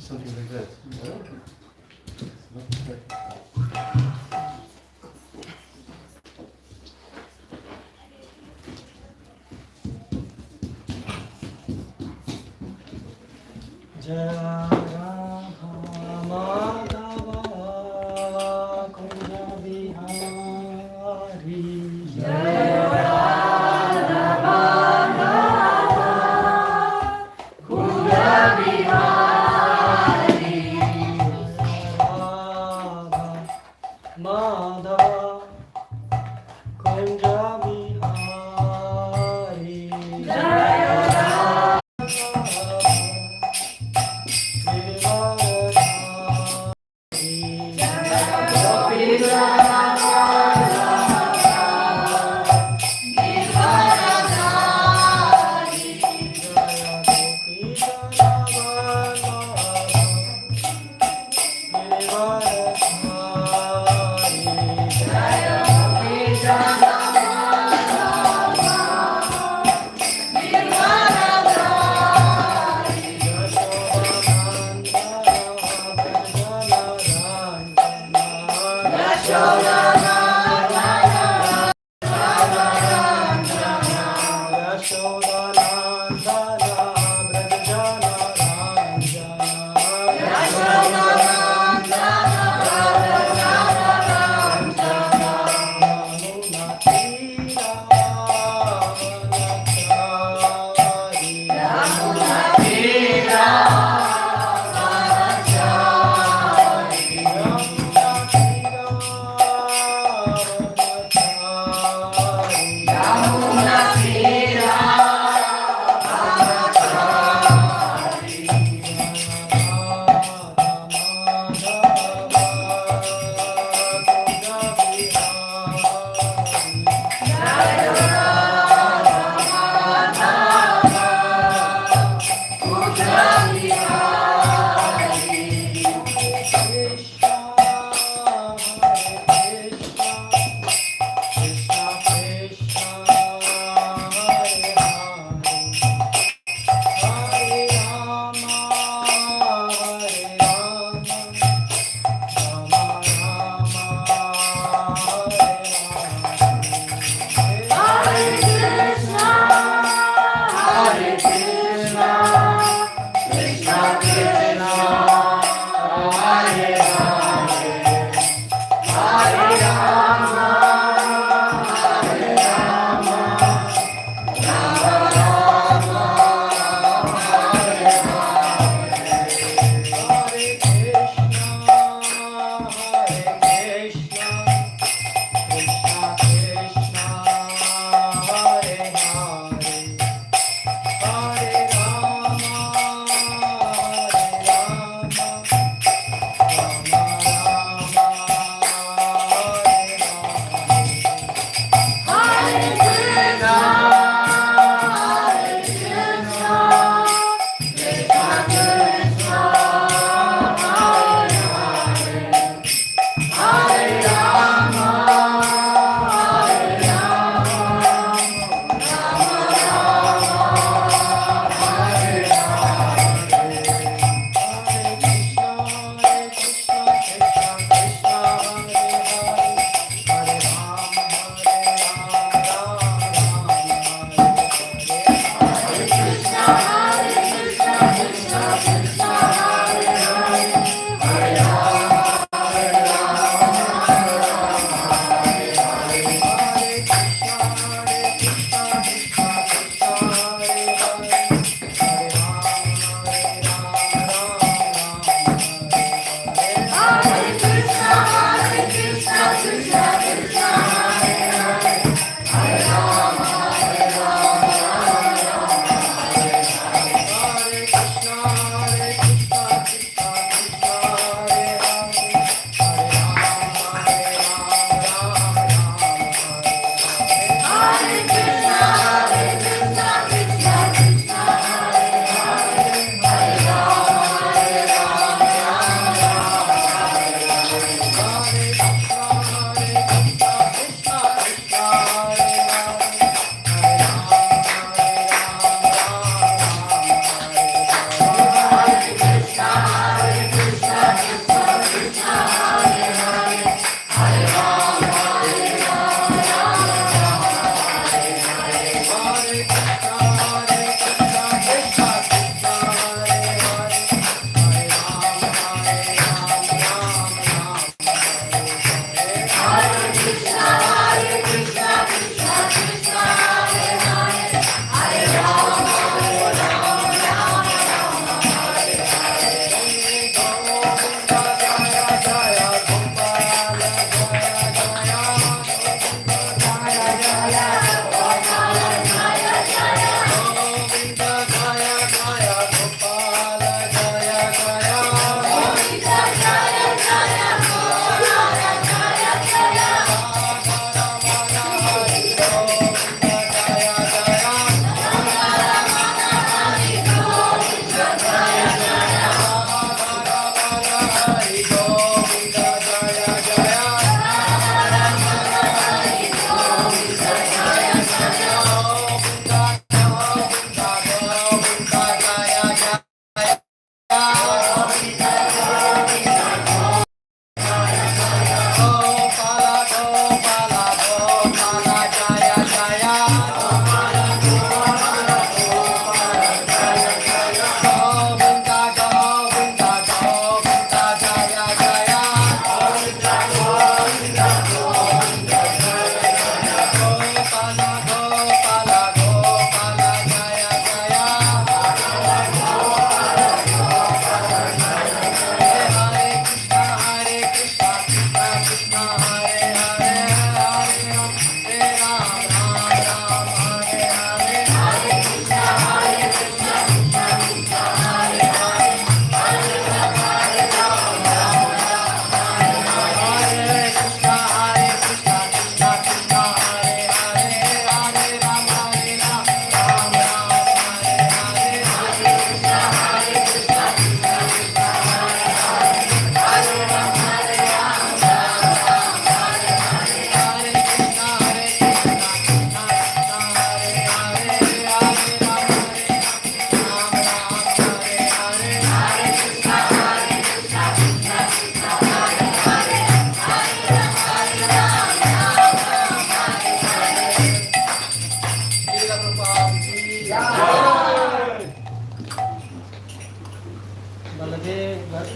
something like that.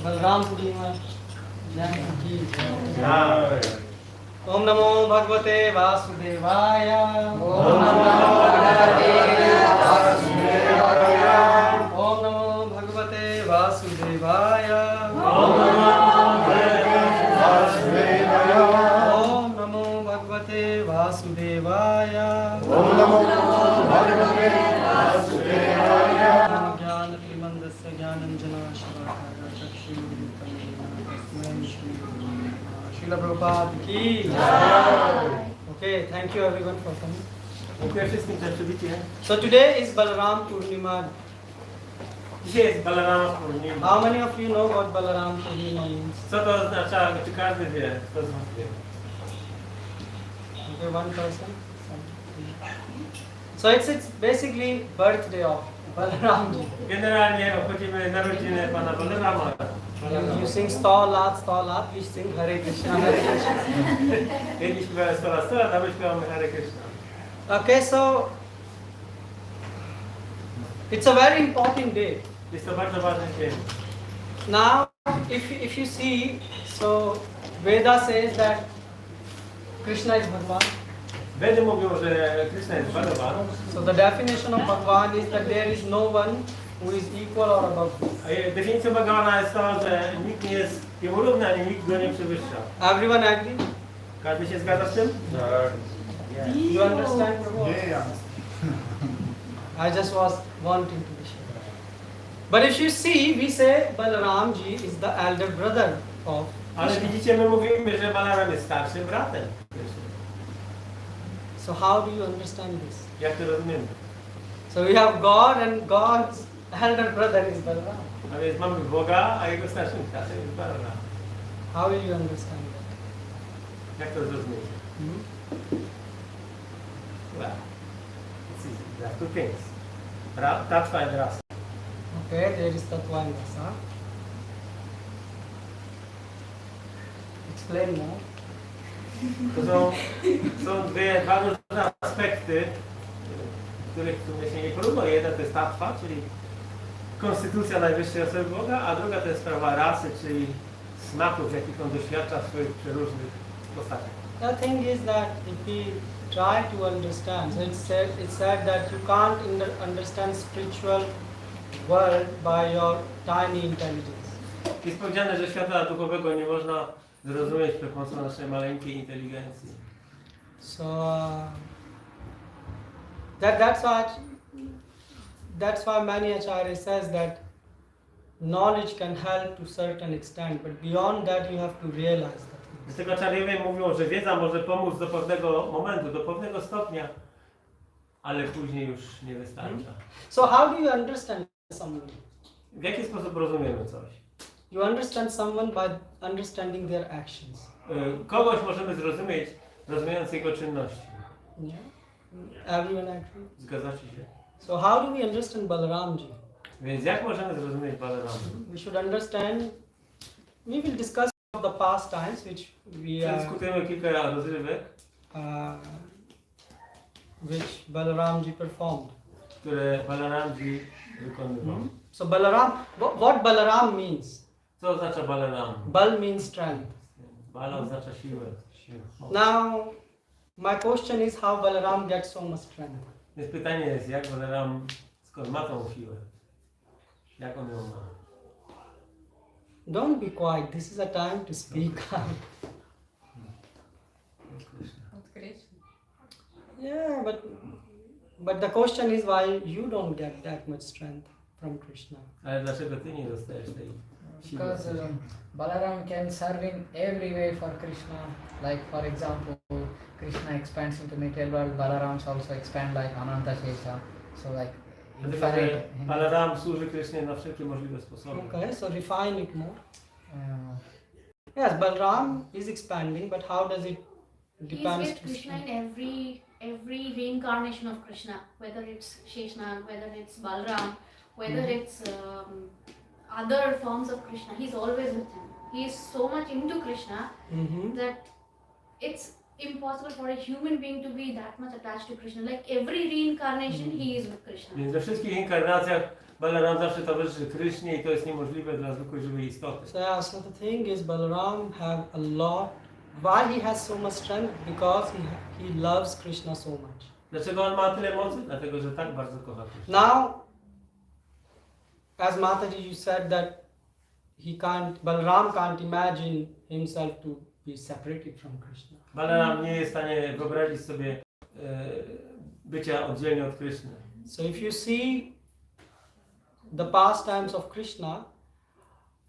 Balram पूर्णिमा की ओम नमो भगवते वासुदेवाय। ओम नमो भगवते वासुदेवाय। ओम नमो भगवते वासुदेवाय। ओम नमो भगवते वासुदेवाय। ओम नमो भगवते वासुदेवाय। ओम नमो भगवते वासुदेवाय। ज्ञानतिमन्दस्य ज्ञानञ्जनाशलाकया चक्षुरुन्मिलितं तस्मै श्रीगुरुवे नमः। Srila Prabhupada ki jai. Okay, thank you everyone for coming. So today is Balaram Purnima. Dzisiaj jest Balarama Purnima. How many of you know what Balaram Purnima means? Co to oznacza? Czy każdy wie? Kto z was wie? Okay, one person. So it's basically birthday of Balaram ji. Generalnie obchodzimy narodziny Pana Balarama. You sing Stolat, we sing Hare Krishna, Hare Krishna. Jedni śpiewają 100 lat, 100 lat, a my śpiewamy Hare Krishna. Okay, so it's a very important day. Jest to bardzo ważny dzień. Now, if you see, so Veda says that Krishna is Bhagwan. Wedy mówią, że Krishna jest Bhagavan. So the definition of Bhagwan is that there is no one who is equal or above him. A definicją Bhagavana jest to, że nikt nie jest jemu równy, ani nikt go nie przewyższa. Everyone agree? Każdy się zgadza z tym? You understand? Yeah. I just was wanting to be sure. But if you see, we say Balaram ji is the elder brother of Ale Krishna. widzicie, my mówimy, że Balaram jest starszym bratem. So how do you understand this? Jak to rozumiemy? So we have God and God's elder brother is Balaram. A więc mamy Boga, a jego starszym bratem jest Balaram. How will you understand that? Jak to zrozumiecie? Hmm? Well, it's easy. There are two things. Tattva and rasa. Okay, there is Tattva and Rasa. Explain more. To są dwa różne aspekty, których w sumie się nie porównuje. Jedna to jest tattva, czyli konstytucja najwyższej osoby Boga, a druga to jest sprawa rasy, czyli smaków, jakich on doświadcza w swoich przeróżnych postaciach. The thing is that if we try to understand, so it's said that you can't understand spiritual world by your tiny intelligence. Jest powiedziane, że świata duchowego nie można zrozumieć za pomocą naszej maleńkiej inteligencji. So that's why many acharya says that knowledge can help to certain extent, but beyond that you have to realize that. Dlatego acharyowie mówią, że wiedza może pomóc do pewnego momentu, do pewnego stopnia, ale później już nie wystarcza. So how do you understand someone? W jaki sposób rozumiemy coś? You understand someone by understanding their actions. Kogoś możemy zrozumieć, rozumiejąc jego czynności. Yeah. Everyone agree? Zgadzacie się? So how do we understand Balaramji? Więc jak możemy zrozumieć Balarama? We should understand, we will discuss the past times which Przedyskutujemy kilka rozrywek, which Balaramji performed. które Balaramji wykonywał. So Balaram, what Balaram means? Co oznacza Balaram? Bal means strength. Bala oznacza siłę. Now, my question is how Balaram gets so much strength. Więc pytanie jest, jak Balaram, skąd ma tą siłę? Jak on ją ma? Don't be quiet, this is a time to speak out. Yeah, but the question is why you don't get that much strength from Krishna. Ale dlaczego ty nie dostajesz tej siły? Because Balaram can serve in every way for Krishna. Like for example, Krishna expands into material world, Balarams also expand like Ananta Shesha. So like Dlatego, że Balaram służy Krysznie na wszelkie możliwe sposoby. Okay, so refine it more. Yes, Balaram is expanding, but how does it depends? He's with Krishna in every reincarnation of Krishna, whether it's Sheshnaগ, whether it's Balaram, whether it's other forms of Krishna. He's always with him. He is so much into Krishna that it's impossible for a human being to be that much attached to Krishna. Like every reincarnation, he is with Krishna. Więc we wszystkich inkarnacjach Balaram zawsze towarzyszy Krysznie i to jest niemożliwe dla zwykłej żywej istoty. So the thing is, Balaram have a lot. Why he has so much strength? Because he loves Krishna so much. Dlaczego on ma tyle mocy? Dlatego, że tak bardzo kocha Kryszna. Now, as Mataji, you said that Balaram can't imagine himself to be separated from Krishna. Balaram nie jest w stanie wyobrazić sobie bycia oddzielnie od Kryszny. So if you see the pastimes of Krishna,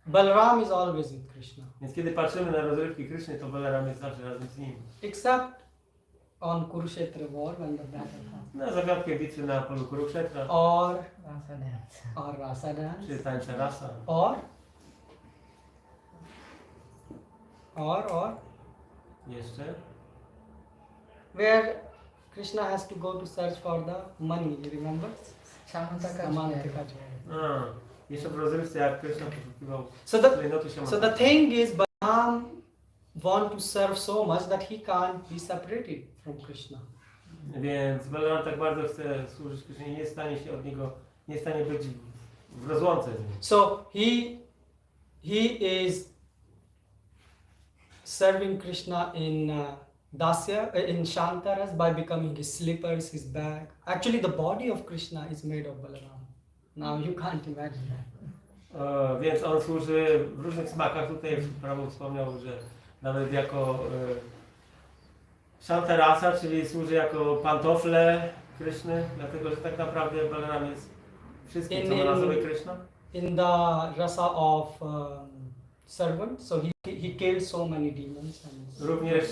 Balaram is always with Krishna. Więc kiedy patrzymy na rozrywki Kryszny, to Balaram jest zawsze razem z nim. Except on Kurukshetra war when the battle happens. Na zagadkę bitwy na polu Kurukshetra, Or Rasa dance. Rasa dance. czy tańce rasa. Or Jeszcze. where Krishna has to go to search for the money, you remember? Samantaka. Jeszcze w rozrywce, jak Kryszna poszukiwał So the klejnotu So the Siamantaka. thing is, Balaram want to serve so much that he can't be separated from Krishna. Więc Balaram tak bardzo chce służyć Krysznie, nie jest w stanie się od niego, nie jest w stanie być w rozłące z nim. So he is serving Krishna in Dasya, in Shantaras by becoming his slippers, his bag. Actually, the body of Krishna is made of Balaram. Now you can't imagine that. Więc on służy w różnych smakach. Tutaj Prabhu wspomniał, że nawet jako Shantarasa, czyli służy jako pantofle Kryszny, dlatego że tak naprawdę Balaram jest wszystkim, co ma na sobie Kryszna. In the rasa of servant, so he killed so many demons. Również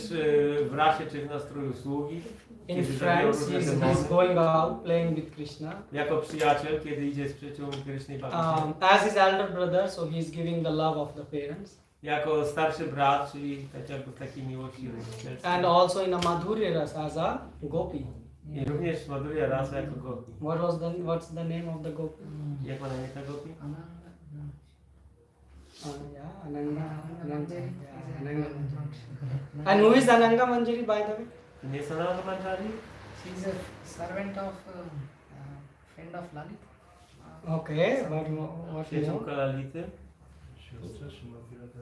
w rasie czy w nastroju sługi. In kiedy friends, zabijał różne demony. he's going out playing with Krishna. Jako przyjaciel, kiedy idzie z przyjaciółmi Kryszny i bawi się. As his elder brother, so he's giving the love of the parents. Jako starszy brat, czyli tak jakby w takiej miłości rodzicielskiej. And also in a Madhurya rasa as a gopi. I również Madhurya rasa jako gopi. What's the name of the gopi? Jak ma na imię ta gopi? Ananga. And who is Ananga Manjari, by the way? Nie jest ona na Manjari? She's a servant of friend of Lalit. Okay, but what you know? Przyjaciółka Lality.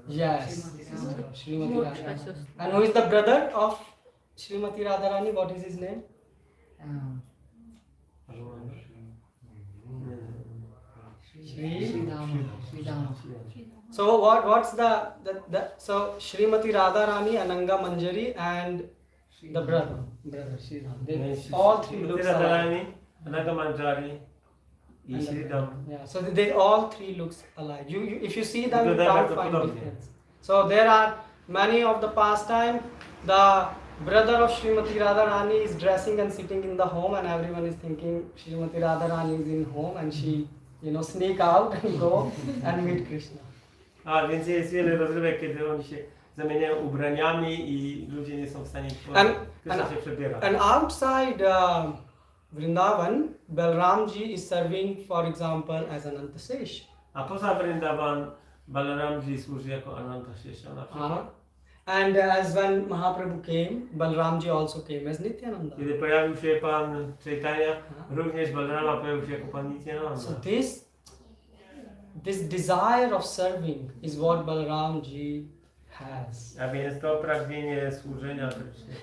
Yes, Srimati Radharani. And who is the brother of Srimati Radharani? What is his name? Sridhama. So what's the so Srimati Radharani, Ananga Manjari, and the brother Sridham. They all three look alike. Radharani, Ananga Manjari i Sridham. Yeah, so they all three looks alike. You if you see them, you Wyglądają can't find podobnie. difference. So there are many of the pastime. The brother of Srimati Radharani is dressing and sitting in the home, and everyone is thinking Srimati Radharani is in home, and she sneak out and go and meet Krishna. A więc jest wiele rozrywek, kiedy oni się zamieniają ubraniami i ludzie nie są w stanie Kryszna się przebiera. And outside Vrindavan, Balaramji is serving, for example, as an Anantasesh. A poza Vrindavan, Balaramji służy jako Anantasesha na przykład. And as when Mahaprabhu came, Balaramji also came as Nityananda. Kiedy pojawił się Pan Chaitanya, również Balarama pojawił się jako Pan Nityananda. So this desire of serving is what Balaramji has. A więc to pragnienie służenia Krysznie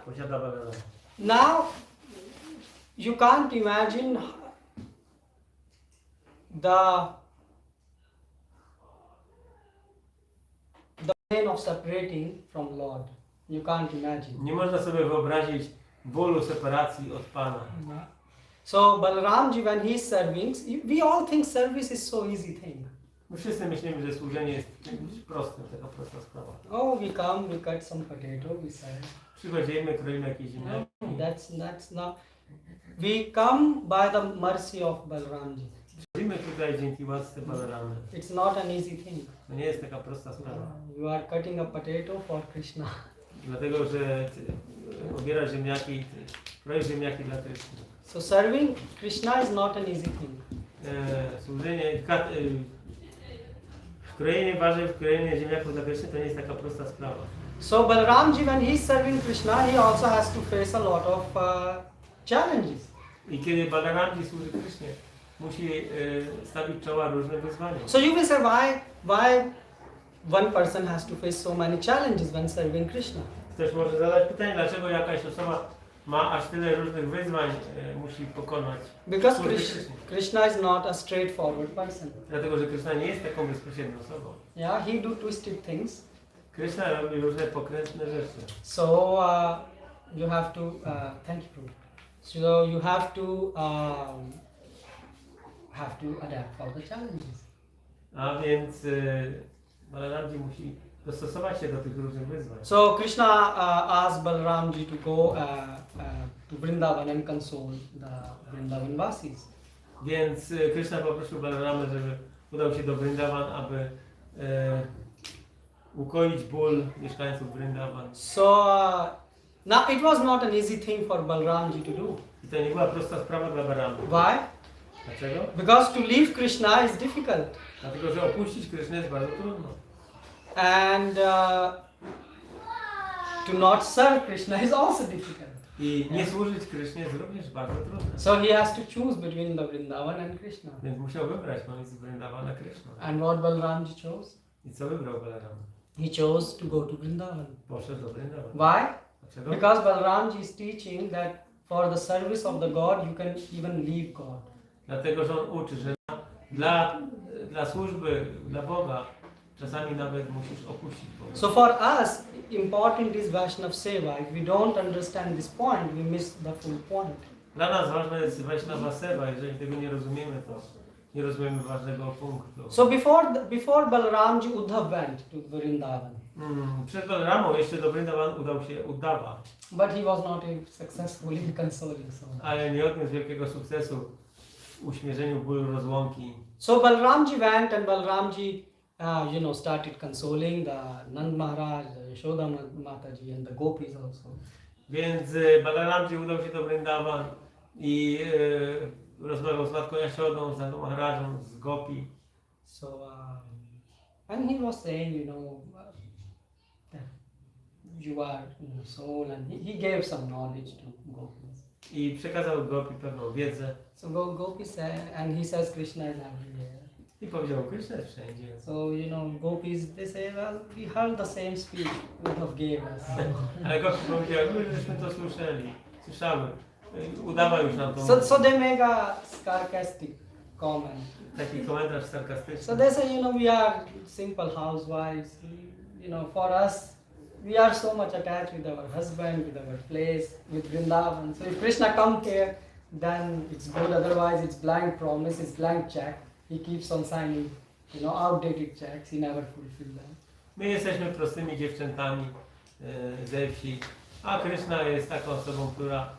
posiada Balarama. Now you can't imagine the pain of separating from Lord. You can't imagine. Nie można sobie wyobrazić bólu separacji od Pana. So Balaramji, when he's serving, we all think service is so easy thing. My wszyscy myślimy, że służenie jest prostym, taka prosta sprawa. Oh, we come, we cut some potato, we serve. Przychodzimy, kroimy jakieś ziemniaki. That's not. We come by the mercy of Balaramji. Przychodzimy tutaj dzięki łasce Balaramy. It's not an easy thing. To nie jest taka prosta sprawa. You are cutting a potato for Krishna. Dlatego, że obierasz ziemniaki i kroisz ziemniaki dla Kryszny. So serving Krishna is not an easy thing. Służenie, krojenie warzyw, krojenie ziemniaków dla Kryszny to nie jest taka prosta sprawa. So Balaramji, when he is serving Krishna, he also has to face a lot of challenges. I kiedy Balaramji służy Krysznie, musi stawić czoła różnym wyzwaniom. So you will say, why one person has to face so many challenges when serving Krishna? Ktoś może zadać pytanie, dlaczego jakaś osoba ma aż tyle różnych wyzwań, musi pokonać. Because Służby Krysznie. Krishna is not a straightforward person. Dlatego, że Krishna nie jest taką bezpośrednią osobą. Yeah, he do twisted things. Krishna robi różne pokrętne rzeczy. So you have to thank you, Prabhu. So you have to adapt for the challenges. A więc Balaramji musi dostosować się do tych różnych wyzwań. So Krishna asked Balaramji to go to Vrindavan and console the Vrindavan Vasis. Więc Krishna poprosił Balaramę, żeby udał się do Vrindavan, aby ukoić ból mieszkańców Vrindavan. So now it was not an easy thing for Balaramji to do. I to nie była prosta sprawa dla Balaramy. Why? Dlaczego? Because to leave Krishna is difficult. Dlatego, że opuścić Krishnę jest bardzo trudno. And to not serve Krishna is also difficult. I nie służyć Krysznie jest również bardzo trudne. So he has to choose between the Vrindavan and Krishna. Więc musiał wybrać pomiędzy Vrindavan a Kryszną. And what Balaramji chose? I co wybrał Balarama? He chose to go to Vrindavan. Poszedł do Vrindavan. Why? Dlaczego? Because Balaramji is teaching that for the service of the God you can even leave God. Dlatego, że on uczy, że dla służby, dla Boga czasami nawet musisz opuścić Boga. So for us, important is Vaishnav Seva. If we don't understand this point, we miss the full point. Dla nas ważne jest Vaishnava Seva. Jeżeli tego nie rozumiemy, to nie rozumiemy ważnego punktu. So before Balaramji, Uddhav went to Vrindavan. Przed Balaramą jeszcze do Vrindavan udał się Uddhava, But he was not successful in consoling someone. ale nie odniósł wielkiego sukcesu w uśmierzeniu bólu rozłąki. So Balaramji went and Balaramji, started consoling the Nand Maharaj, the Yashoda Mataji and the gopis also. Więc Balaramji udał się do Vrindavan i rozmawiał z matką Yashodą, z Nandą Maharają, z gopi. So, and he was saying, that you are soul, and he gave some knowledge to gopis. I przekazał gopi pewną wiedzę. So gopis said, and he says Krishna is everywhere. I powiedział, Krishna jest wszędzie. So, gopis, they say, well, we heard the same speech Uddhav gave us. Ale gopi powiedział, żeśmy to słyszały. Udawał już nam to. So they make a sarcastic comment. Taki komentarz sarkastyczny. So they say, we are simple housewives. For us, we are so much attached with our husband, with our place, with Vrindavan. So if Krishna come here, then it's good. Otherwise, it's blind promise, it's blank check. He keeps on signing, outdated checks. He never fulfill them. My jesteśmy prostymi dziewczętami ze wsi, a Krishna jest taką osobą, która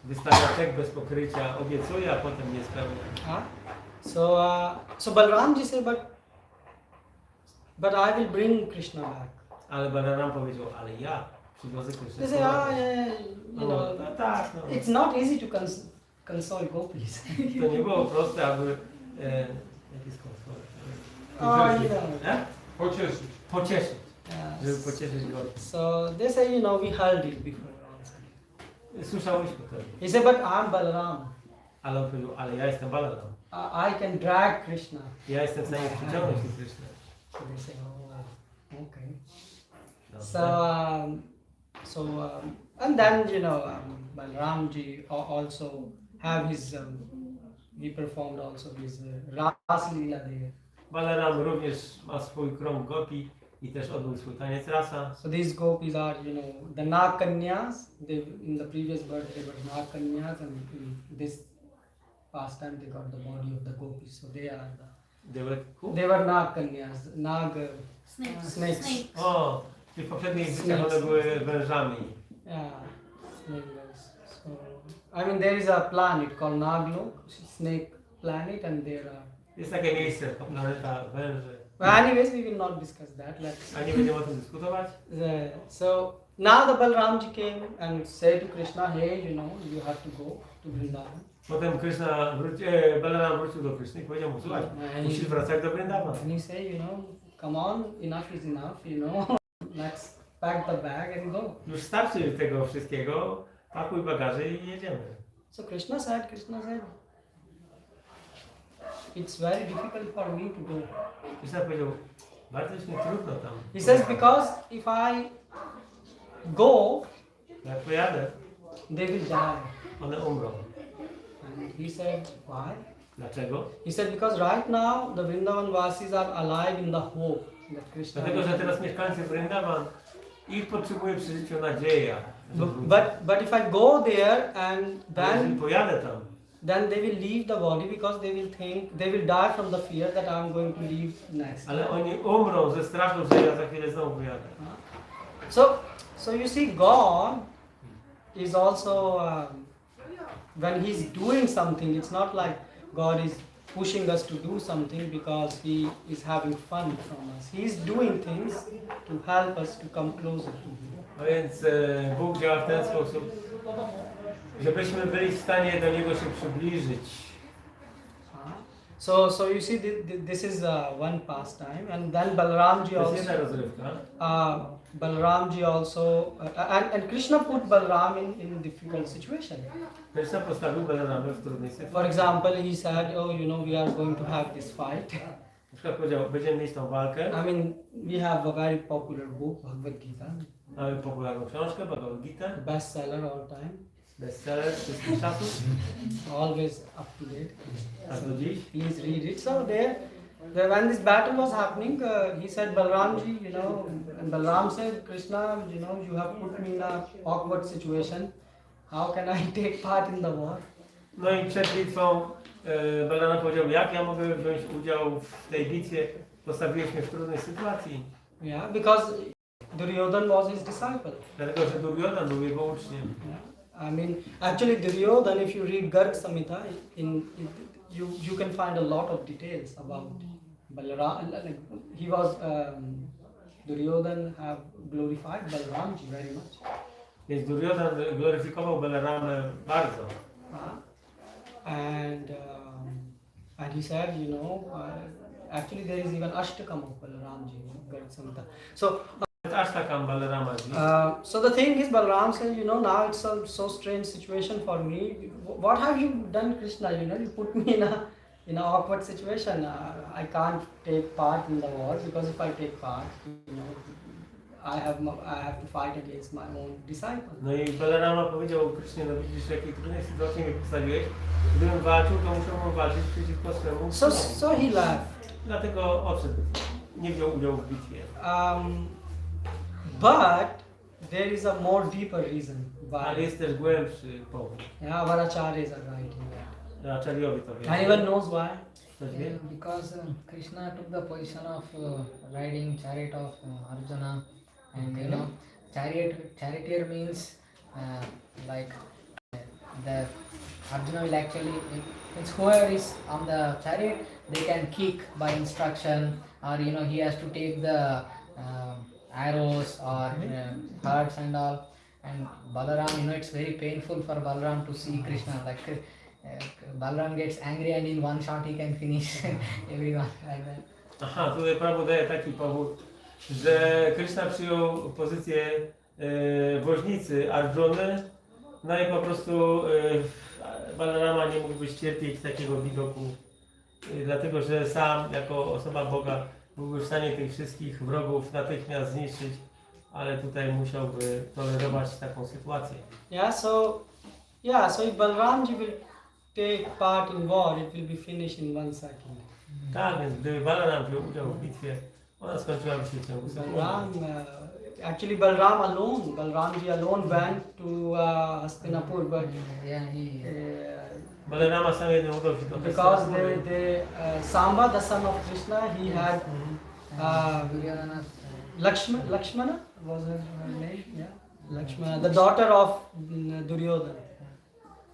wystawia czek bez pokrycia, obiecuje, a potem nie spełnia. So Balaramji said, but I will bring Krishna back. Ale Balaram powiedział, ale ja przywiozę Krishna. They say, tak. it's not easy to console gopis. To nie było proste, aby... jaki jest konsol? Pocieszyć. Pocieszyć. Yeah. Żeby pocieszyć gości. So they say, we heard it before also. Słyszałeś to. He said, but I'm Balaram. Ale on powiedział, ale ja jestem Balaram. I can drag Krishna. Ja jestem w stanie przyciągnąć do Krishna. So they say, okay. Dobrze. And then, Balaramji also have his, he performed also his Ras Leela there. Balaram również ma swój krąg gopi i też odbył swój taniec rasa. So these gopis are, the Nag Kanyas. In the previous birth they were Nag Kanyas, and in this pastime they got the body of the gopis. So they are they were Nag Kanyas, snakes. O, czyli w poprzednich życiach one były wężami. Yeah, snake girls. So, there is a planet called Naglok, snake planet, and there are. Jest takie miejsce, planeta węży. But anyways, we will not discuss that. A nie będziemy o tym dyskutować? So now the Balaramji came and said to Krishna, hey, you have to go to Vrindavan. Potem Balaram wrócił do Krishny i powiedział mu, słuchaj, musisz wracać do Vrindavan. And he said, come on, enough is enough, let's pack the bag and go. Już starczy tego wszystkiego, pakuj bagaże i jedziemy. So Krishna said, it's very difficult for me to go. Krishna powiedział, bardzo jest mi trudno tam. He says, because if I go, Jak pojadę, they will die. one umrą. And he said, why? Dlaczego? He said, because right now the Vrindavan Vasis are alive in the hope that Krishna Dlatego, że teraz mieszkańcy Vrindavan, ich potrzebuje przy życiu nadzieja. że wrócą. but if I go there and Ale jeżeli then pojadę tam, they will leave the body because they will die from the fear that I'm going to leave next. ale oni umrą ze strachu, że ja za chwilę znowu pojadę. So you see, God is also when He's doing something, it's not like God is pushing us to do something because He is having fun from us. He's doing things to help us to come closer to Him. No więc Bóg działa w ten sposób, żebyśmy byli w stanie do Niego się przybliżyć. So you see, this is one pastime, and then Balaramji To jest also. jedna rozrywka. Balaramji also, and Krishna put Balaram in difficult situation. Krishna postawił Balaramę w trudnej For sytuacji. example, he said, "Oh, we are going to have this fight." Na przykład powiedział, będziemy mieć tą walkę. I mean, we have a very popular book, Bhagavad Gita, Mamy popularną książkę, Bhagavad Gita, bestseller all time, bestseller wszystkich czasów, always up to date. aż do dziś. Please read it. So when this battle was happening, he said, Balramji, and Balaram said, Krishna, you have put me in an awkward situation. How can I take part in the war? No i przed bitwą Balaram powiedział, jak ja mogę wziąć udział w tej bitwie? Postawiłeś mnie w trudnej sytuacji. Yeah, because Duryodhan was his disciple. Dlatego, że Duryodhan był jego uczniem. Yeah. I mean, actually, Duryodhan, if you read Garg Samhita, you can find a lot of details about Balaram. Like, he was Duryodhan have glorified Balaramji very much. Więc Duryodhan gloryfikował Balaramę bardzo. And he said, actually there is even Ashtakam of Balaramji, Garg Samhita. Aż takam Balarama. So the thing is, Balaram says, now it's a so strange situation for me. What have you done, Krishna? You put me in an awkward situation. I can't take part in the war because if I take part, I have to fight against my own disciples. No i Balarama powiedział Krysznie, no widzisz, w jakiej trudnej sytuacji mnie postawiłeś. Gdybym walczył, to musiałbym walczyć przeciwko swemu. So he left. Dlatego odszedł. Nie wziął udziału w bitwie. But there is a more deeper reason Ale why. jest też głębszy powód. Yeah, our acharyas are writing that. Acharyowie to wie. Anyone knows why? Ktoś wie? Because Krishna took the position of riding chariot of Arjuna, and charioteer means like the Arjuna will actually, it's whoever is on the chariot, they can kick by instruction, or he has to take the arrows or hearts and all. And Balaram, it's very painful for Balaram to see Krishna. Like Balaram gets angry and in one shot he can finish everyone like that. Aha, tutaj Prabhu daje taki powód, że Krishna przyjął pozycję woźnicy Arjuny, no i po prostu Balarama nie mógłby cierpieć takiego widoku, dlatego że sam jako osoba Boga byłby w stanie tych wszystkich wrogów natychmiast zniszczyć, ale tutaj musiałby tolerować taką sytuację. So if Balramji will take part in war, it will be finished in 1 second. Tak, więc gdyby Balaram wziął udział w bitwie, ona skończyłaby się w ciągu sekundy. Actually Balramji alone went to Hastinapur, but Balarama sam jeden udał się do because Hastinapuru. Samba, the son of Krishna, he had Lakshmana was her name, yeah. Lakshmana, the daughter of Duryodhana.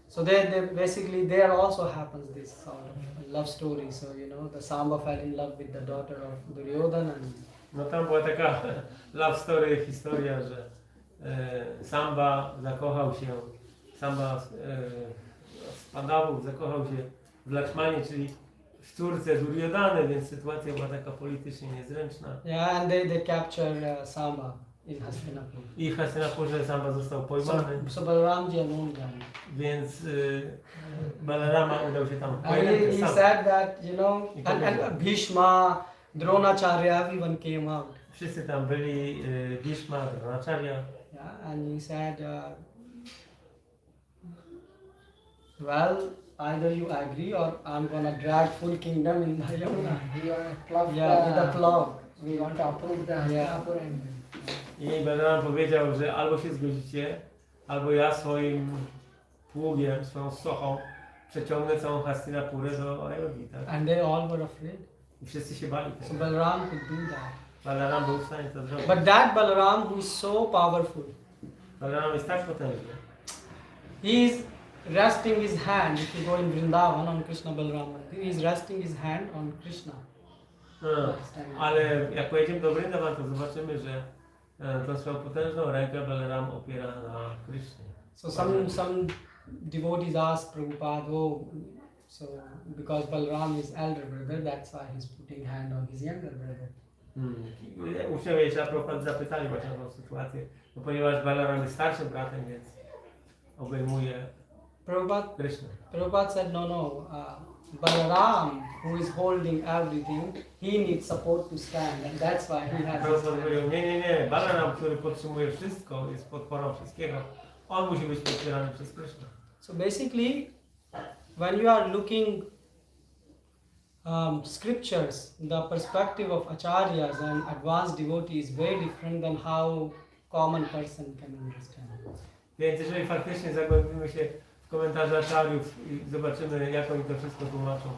So they basically there also happens this sort of love story. So the Samba fell in love with the daughter of Duryodhana. No tam była taka love story, historia, że Samba z Pandawów zakochał się w Lakshmanie, czyli w córce Duryodhany, więc sytuacja była taka politycznie niezręczna. Yeah, and they captured Samba. in Hastinapur. I w Hastinapurze Samba został pojmany, So Balaramji alone died. więc Balarama udał się tam And pojedynczy he sam. said that, you know, and Bhishma, Dronacharya, everyone came out. Wszyscy tam byli, Bhishma, Dronacharya. Yeah, and he said, well, either you agree or I'm gonna drag full kingdom in the Yamuna. We want to plough Yeah, with the plow. We want to approve the Yeah. Hastinapur and I Balaram powiedział, że albo się zgodzicie, albo ja swoim pługiem, swoją sochą przeciągnę całą Hastinapurę do Ayodhji, tak? And they all were afraid. I wszyscy się bali So tego. Balaram could do that. Balaram był w stanie to zrobić. But that Balaram who is so powerful, Balaram jest tak potężny. he is resting his hand. If you go in Vrindavan on Krishna Balaram, he is resting his hand on Krishna. Ale jak pojedziemy do Vrindavan, to zobaczymy, że tą swoją potężną rękę Balaram opiera na Krysznie. So some devotees ask Prabhupada, oh, so because Balaram is elder brother, that's why he's putting hand on his younger brother. Uczniowie się Prabhupada zapytali właśnie o tą sytuację, no ponieważ Balaram jest starszym bratem, więc obejmuje Krysznę. Prabhupada said, no, Balaram, who is holding everything, he needs support to stand, and that's why he has his Prabhupada hand. powiedział, nie, Balaram, który podtrzymuje wszystko, jest podporą wszystkiego, on musi być podpierany przez Krysznę. So basically, when you are looking scriptures, the perspective of acharyas and advanced devotees is very different than how common person can understand. Więc jeżeli faktycznie zagłębimy się w komentarze acharyów i zobaczymy, jak oni to wszystko tłumaczą,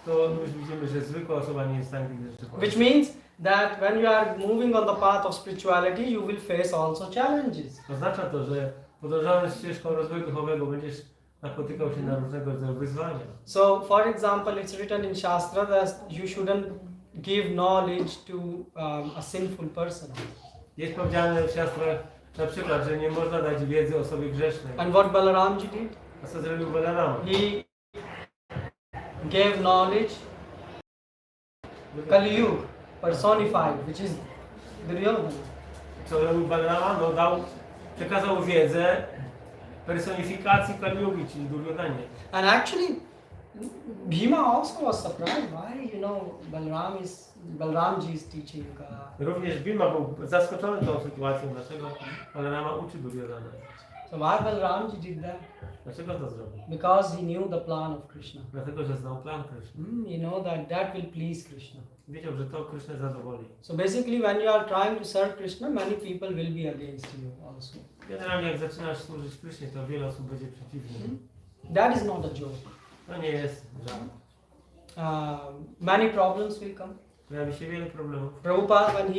to już widzimy, że zwykła osoba nie jest w stanie tych rzeczy powiedzieć. Which means that when you are moving on the path of spirituality, you will face also challenges. Oznacza to, że podążając ścieżką rozwoju duchowego będziesz napotykał się na różnego rodzaju wyzwania. So, for example, it's written in Shastra that you shouldn't give knowledge to a sinful person. Jest powiedziane w siastrach na przykład, że nie można dać wiedzy osobie grzesznej. And what Balaramji did? A co zrobił Balaram? He gave knowledge, Kali Yuga, personified, which is Duryodhana. Co zrobił Balarama? No przekazał wiedzę personifikacji Kali Yugi, czyli Duryodhanie. And actually, Bhima also was surprised why, Balaramji is teaching. Również Bhima był zaskoczony tą sytuacją, dlaczego Balarama uczy Duryodhana. So why Balaramji did that? Dlaczego to zrobił? Because he knew the plan of Krishna. Dlatego, że znał plan Kryszny. You know that will please Krishna. Wiedział, że to Krysznę zadowoli. So basically, when you are trying to serve Krishna, many people will be against you also. Generalnie jak zaczynasz służyć Krysznie, to wiele osób będzie przeciwnych. That is not a joke. To nie jest żart. Many problems will come. Pojawi się wiele problemów. Prabhupada, when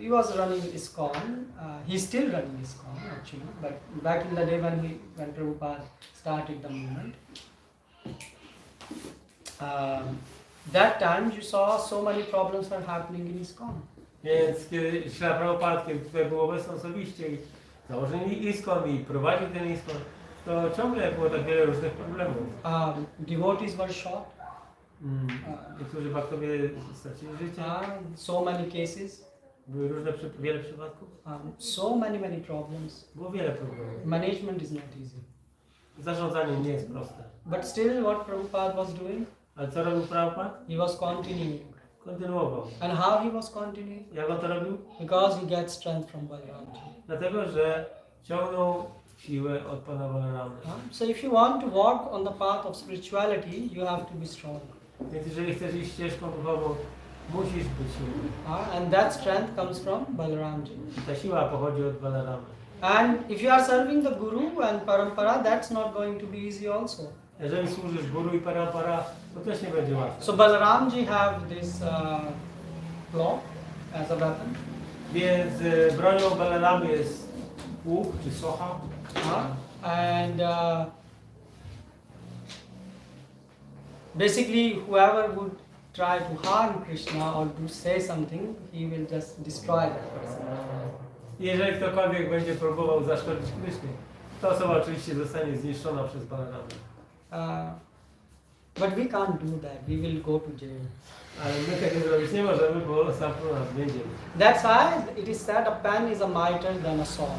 he was running ISKCON, he's still running ISKCON actually, but back in the day when Prabhupada started the movement, that time you saw so many problems were happening in ISKCON. Więc kiedy Śla Prabhupada, kiedy tutaj był obecny osobiście i założyli ISKCON i prowadził ten ISKCON, to ciągle było tak wiele różnych problemów. Devotees were shot. Niektórzy baktowie stracili życie. So many cases. Były wiele przypadków. So many problems. Było wiele problemów. Management is not easy. Zarządzanie nie jest proste. But still what Prabhupada was doing? Ale co robił Prabhupada? He was continuing. Kontynuował. And how he was continuing? Jak on to robił? Because he gets strength from Balaramji. Dlatego, że ciągnął siłę od Pana Balarama. So if you want to walk on the path of spirituality, you have to be strong. Więc jeżeli chcesz iść ścieżką duchową, musisz być silny. And that strength comes from Balaramji. Ta siła pochodzi od Balarama. And if you are serving the Guru and Parampara, that's not going to be easy also. Jeżeli służysz Guru i Parampara, to też nie będzie łatwo. So Balaramji have this plow as a weapon. Więc bronią Balaramy jest łuk czy socha. And basically whoever would try to harm Krishna or to say something, he will just destroy that person. Jeżeli ktokolwiek będzie próbował zaszkodzić Krysznie, ta osoba oczywiście zostanie zniszczona przez Balaramę. But we can't do that. We will go to jail. Ale my tego zrobić nie możemy, bo zamkną nas w więzieniu. That's why it is said a pen is a mightier than a sword.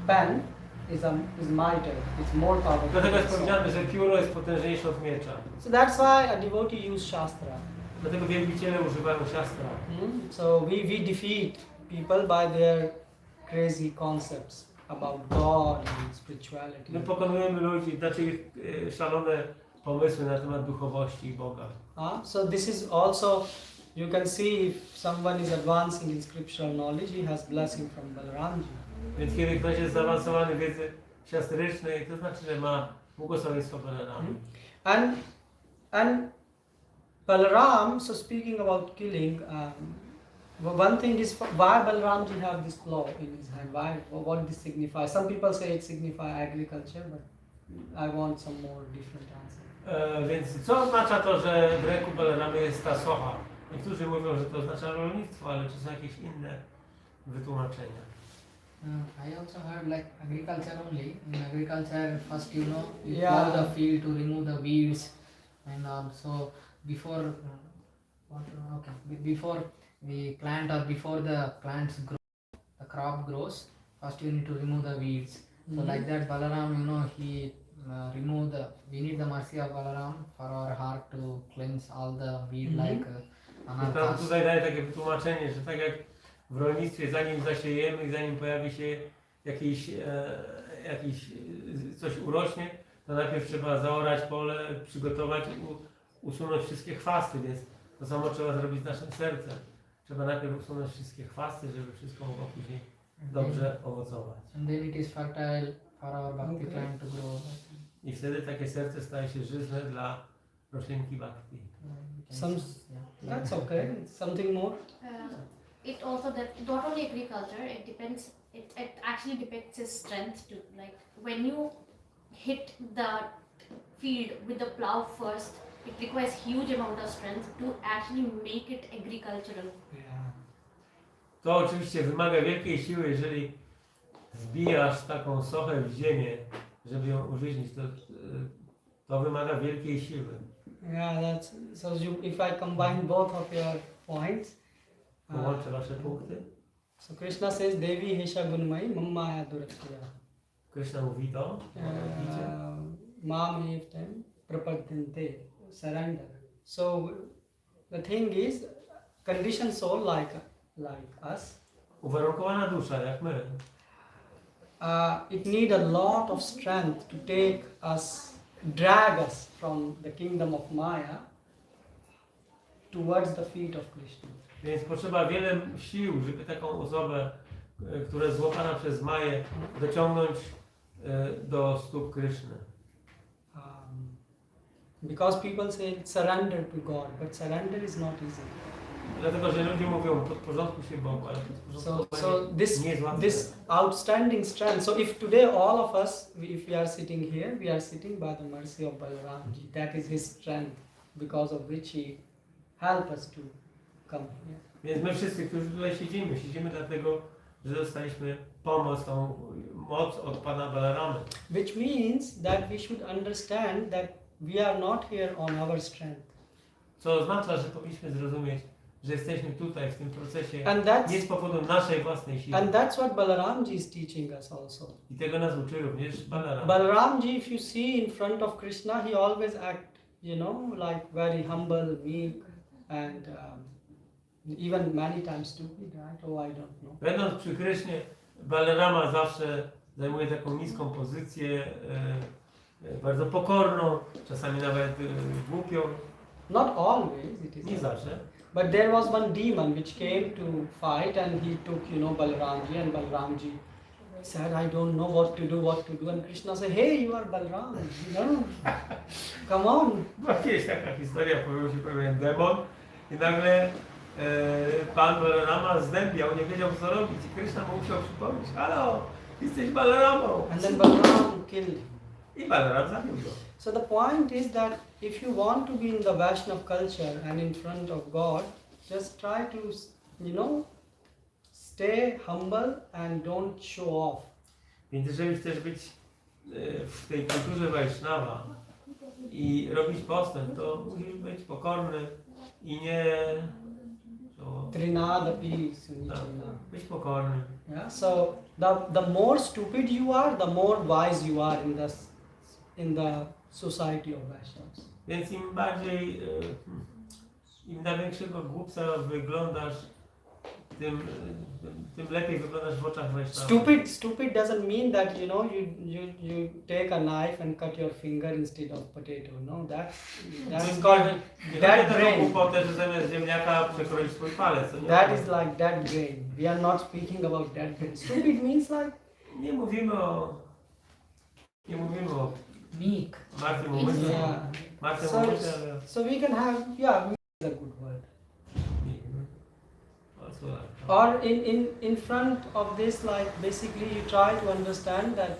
Pen is mightier. It's more powerful. Dlatego than jest a sword. powiedziane, że pióro jest potężniejsze od miecza. So that's why a devotee use shastra. Dlatego wielbiciele używają siastra. So we defeat people by their crazy concepts about God and spirituality. My pokonujemy ludzi, znaczy ich szalone pomysły na temat duchowości i Boga. So this is also, you can see if someone is advancing in scriptural knowledge, he has blessing from Balaramji. Więc kiedy ktoś jest zaawansowany w wiedzy siastrycznej, to znaczy, że ma błogosławieństwo Balaramy. And Balaram, so speaking about killing, one thing is why Balaramji have this claw in his hand? What does this signify? Some people say it signifies agriculture, but I want some more different answer. Więc co oznacza to, że w ręku Balaramy jest ta socha? Niektórzy mówią, że to oznacza rolnictwo, ale czy są jakieś inne wytłumaczenia? I also heard like agriculture only. In agriculture, first you Yeah. plow the field to remove the weeds, and also before before the plant or before the plants grow, the crop grows. First you need to remove the weeds. So like that, Balaram, he we need the mercy of Balaram for our heart to cleanse all the weed like Tam anarthas. tutaj daje takie wytłumaczenie, że tak jak w rolnictwie, zanim zasiejemy i zanim pojawi się jakiś coś urośnie, to najpierw trzeba zaorać pole, przygotować i usunąć wszystkie chwasty, więc to samo trzeba zrobić z naszym sercem. Trzeba najpierw usunąć wszystkie chwasty, żeby wszystko mogło później dobrze owocować. And then it is fertile for our bhakti plant to grow. I wtedy takie serce staje się żyzne dla roślinki bhakti. That's okay. Something more? It also that not only agriculture, it depends. It actually depicts his strength too. Like when you hit the field with the plow first, it requires huge amount of strength to actually make it agricultural. Yeah. To oczywiście wymaga wielkiej siły, jeżeli wbijasz taką sochę w ziemię, żeby ją użyźnić, to wymaga wielkiej siły. Yeah, that's so. If I combine both of your points, Połączę wasze punkty. so Krishna says, "Devi Hesha Gunmai Mammaya Durakshya." Krishna mówi to. Mam Evtem Prapadinte, surrender. So the thing is, conditioned soul like us, Uwarunkowana dusza, jak my. it need a lot of strength to drag us from the kingdom of Maya towards the feet of Krishna. Więc potrzeba wiele sił, żeby taką osobę, która jest złapana przez Maję, dociągnąć do stóp Kryszny. Because people say surrender to God, but surrender is not easy. Dlatego, że ludzie mówią podporządkuj się Bogu, ale So this outstanding strength. So if today all of us, if we are sitting here, we are sitting by the mercy of Balaramji. That is his strength, because of which he helped us to come here. Więc my wszyscy, którzy tutaj siedzimy dlatego, że dostaliśmy tą moc od Pana Balaramy. Which means that we should understand that we are not here on our strength. Co oznacza, że powinniśmy zrozumieć, że jesteśmy tutaj w tym procesie nie z powodu naszej własnej siły. And that's what Balaramji is teaching us also. I tego nas uczy również Balarama. Balaramji, if you see in front of Krishna, he always act, like very humble, meek, and even many times stupid, right? Oh, I don't know. Będąc przy Krysznie, Balarama zawsze zajmuje taką niską pozycję, bardzo pokorną, czasami nawet głupią. Not always, it is. Nie zawsze. But there was one demon which came to fight, and he took, Balaramji, and Balaramji said, I don't know what to do. And Krishna said, hey, you are Balaram, come on. Była kiedyś taka historia, pojawił się pewien demon i nagle Pan Balarama zdębiał, nie wiedział co robić i Krishna mu musiał przypomnieć, halo, jesteś Balaramą. And then Balaram killed him. I Balaram zabił go. So the point is that if you want to be in the Vaishnav culture and in front of God, just try to, stay humble and don't show off. Więc jeżeli chcesz być w tej kulturze Vaishnava, i robić postęp, to musisz być pokorny i nie... Trinada peace. You need Tak, Trinada. być pokorny. Yeah. So the more stupid you are, the more wise you are in the society of Vaishnavas. Więc im bardziej, im na większego głupca wyglądasz, tym lepiej wyglądasz w oczach Vaishnavów. Stupid doesn't mean that you take a knife and cut your finger instead of potato. No, that's called dead brain. Głupotę, że zamiast ziemniaka przekroić swój palec. That is like dead brain. We are not speaking about dead brain. Stupid means like Nie mówimy o Meek. martwym umyśle. yeah. Martwym So, umyśle, ale... so we can have yeah, is a good word. Also, Or in front of this, like basically you try to understand that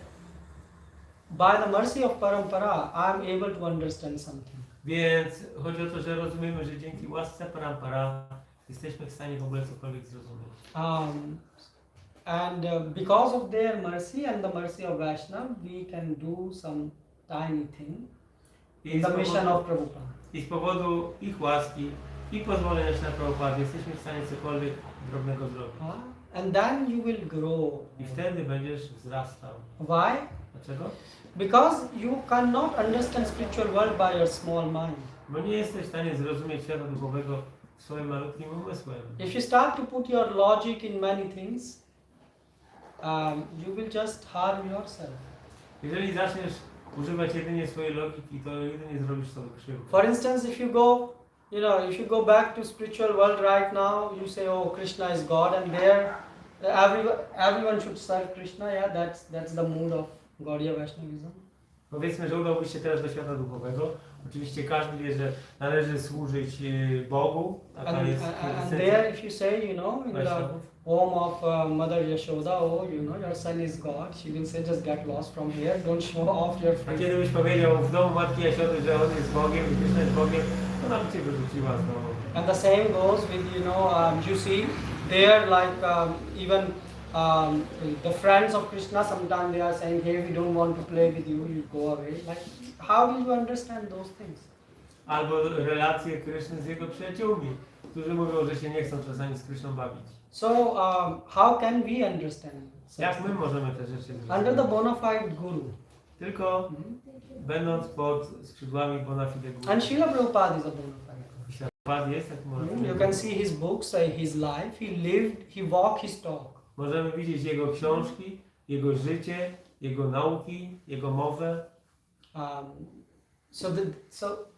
by the mercy of parampara, I am able to understand something. Więc chodzi o to, że rozumiemy, że dzięki łasce parampara jesteśmy w stanie w ogóle cokolwiek zrozumieć. And because of their mercy and the mercy of Vaishnava, we can do some tiny thing in the mission of Prabhupada. I z powodu ich łaski i pozwolenia na Prabhupada jesteśmy w stanie cokolwiek drobnego zrobić. And then you will grow. I wtedy będziesz wzrastał. Why? Dlaczego? Because you cannot understand spiritual world by your small mind. Bo nie jesteś w stanie zrozumieć świata duchowego swoim malutkim umysłem. If you start to put your logic in many things, you will just harm yourself. Jeżeli zaczniesz używać jedynie swojej logiki, to jedynie zrobisz sobie krzywdę. For instance, if you go back to spiritual world right now, you say, oh, Krishna is God, and there, everyone should serve Krishna. Yeah, that's the mood of Gaudiya Vaishnavism. Powiedzmy, że udałbyś się teraz do świata duchowego. Oczywiście każdy wie, że należy służyć Bogu. Taka jest And there, if you say, in the Vaishnavów. home of Mother Yashoda, oh, your son is God, she will say, just get lost from here, don't show off your A face. kiedy byś powiedział w domu Matki Jasiody, że on jest Bogiem i Krishna jest Bogiem, to nam cię wyrzuciła znowu. And the same goes with, you see, there like even the friends of Krishna, sometimes they are saying, hey, we don't want to play with you, you go away. Like, how will you understand those things? Albo relacje Kryszny z jego przyjaciółmi, którzy mówią, że się nie chcą czasami z Kryszną bawić. So, how can we understand? Jak my możemy te rzeczy zrozumieć? Under the bona fide guru. Tylko będąc pod skrzydłami bona fide guru. And Srila Prabhupada is a bona fide guru. Pan jest tak może. You can see his books, his life, he walked his talk. Możemy widzieć jego książki, jego życie, jego nauki, jego mowę.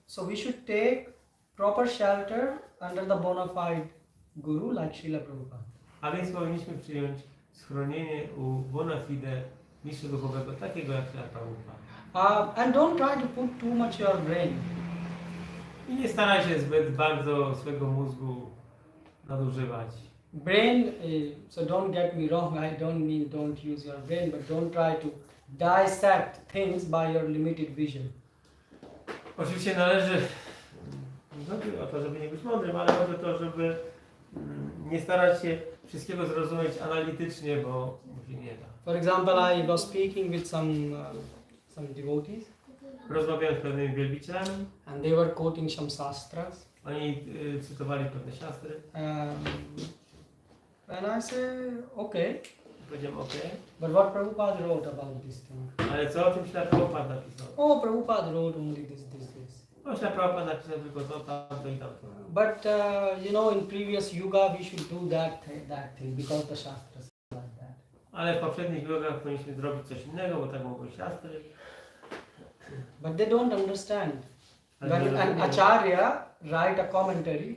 So we should take proper shelter under the bona fide guru like Srila Prabhupada. A więc powinniśmy przyjąć schronienie u bona fide mistrza duchowego, takiego jak Srila Prabhupada. And don't try to put too much your brain. I nie staraj się zbyt bardzo swego mózgu nadużywać. Brain, so don't get me wrong, I don't mean don't use your brain, but don't try to dissect things by your limited vision. Oczywiście należy, nie chodzi o to, żeby nie być mądrym, ale chodzi o to, żeby nie starać się wszystkiego zrozumieć analitycznie, bo się nie da. For example, I was speaking with some devotees, Rozmawiałem z pewnymi wielbicielami, and they were quoting some shastras. oni cytowali pewne siastry. And I say, okay, Powiedziałem okej, but what Prabhupada wrote about this thing? ale co o tym Śla Prabhupada napisał? Oh, Prabhupada wrote only this. No Śla Prabhupada napisał tylko to, tamto i tamto. But in previous yuga we should do that thing because the shastras are like that. Ale w poprzednich drogach powinniśmy zrobić coś innego, bo tak mogły siastry. But they don't understand. Ale When nie an rozumieją, acharya write a commentary,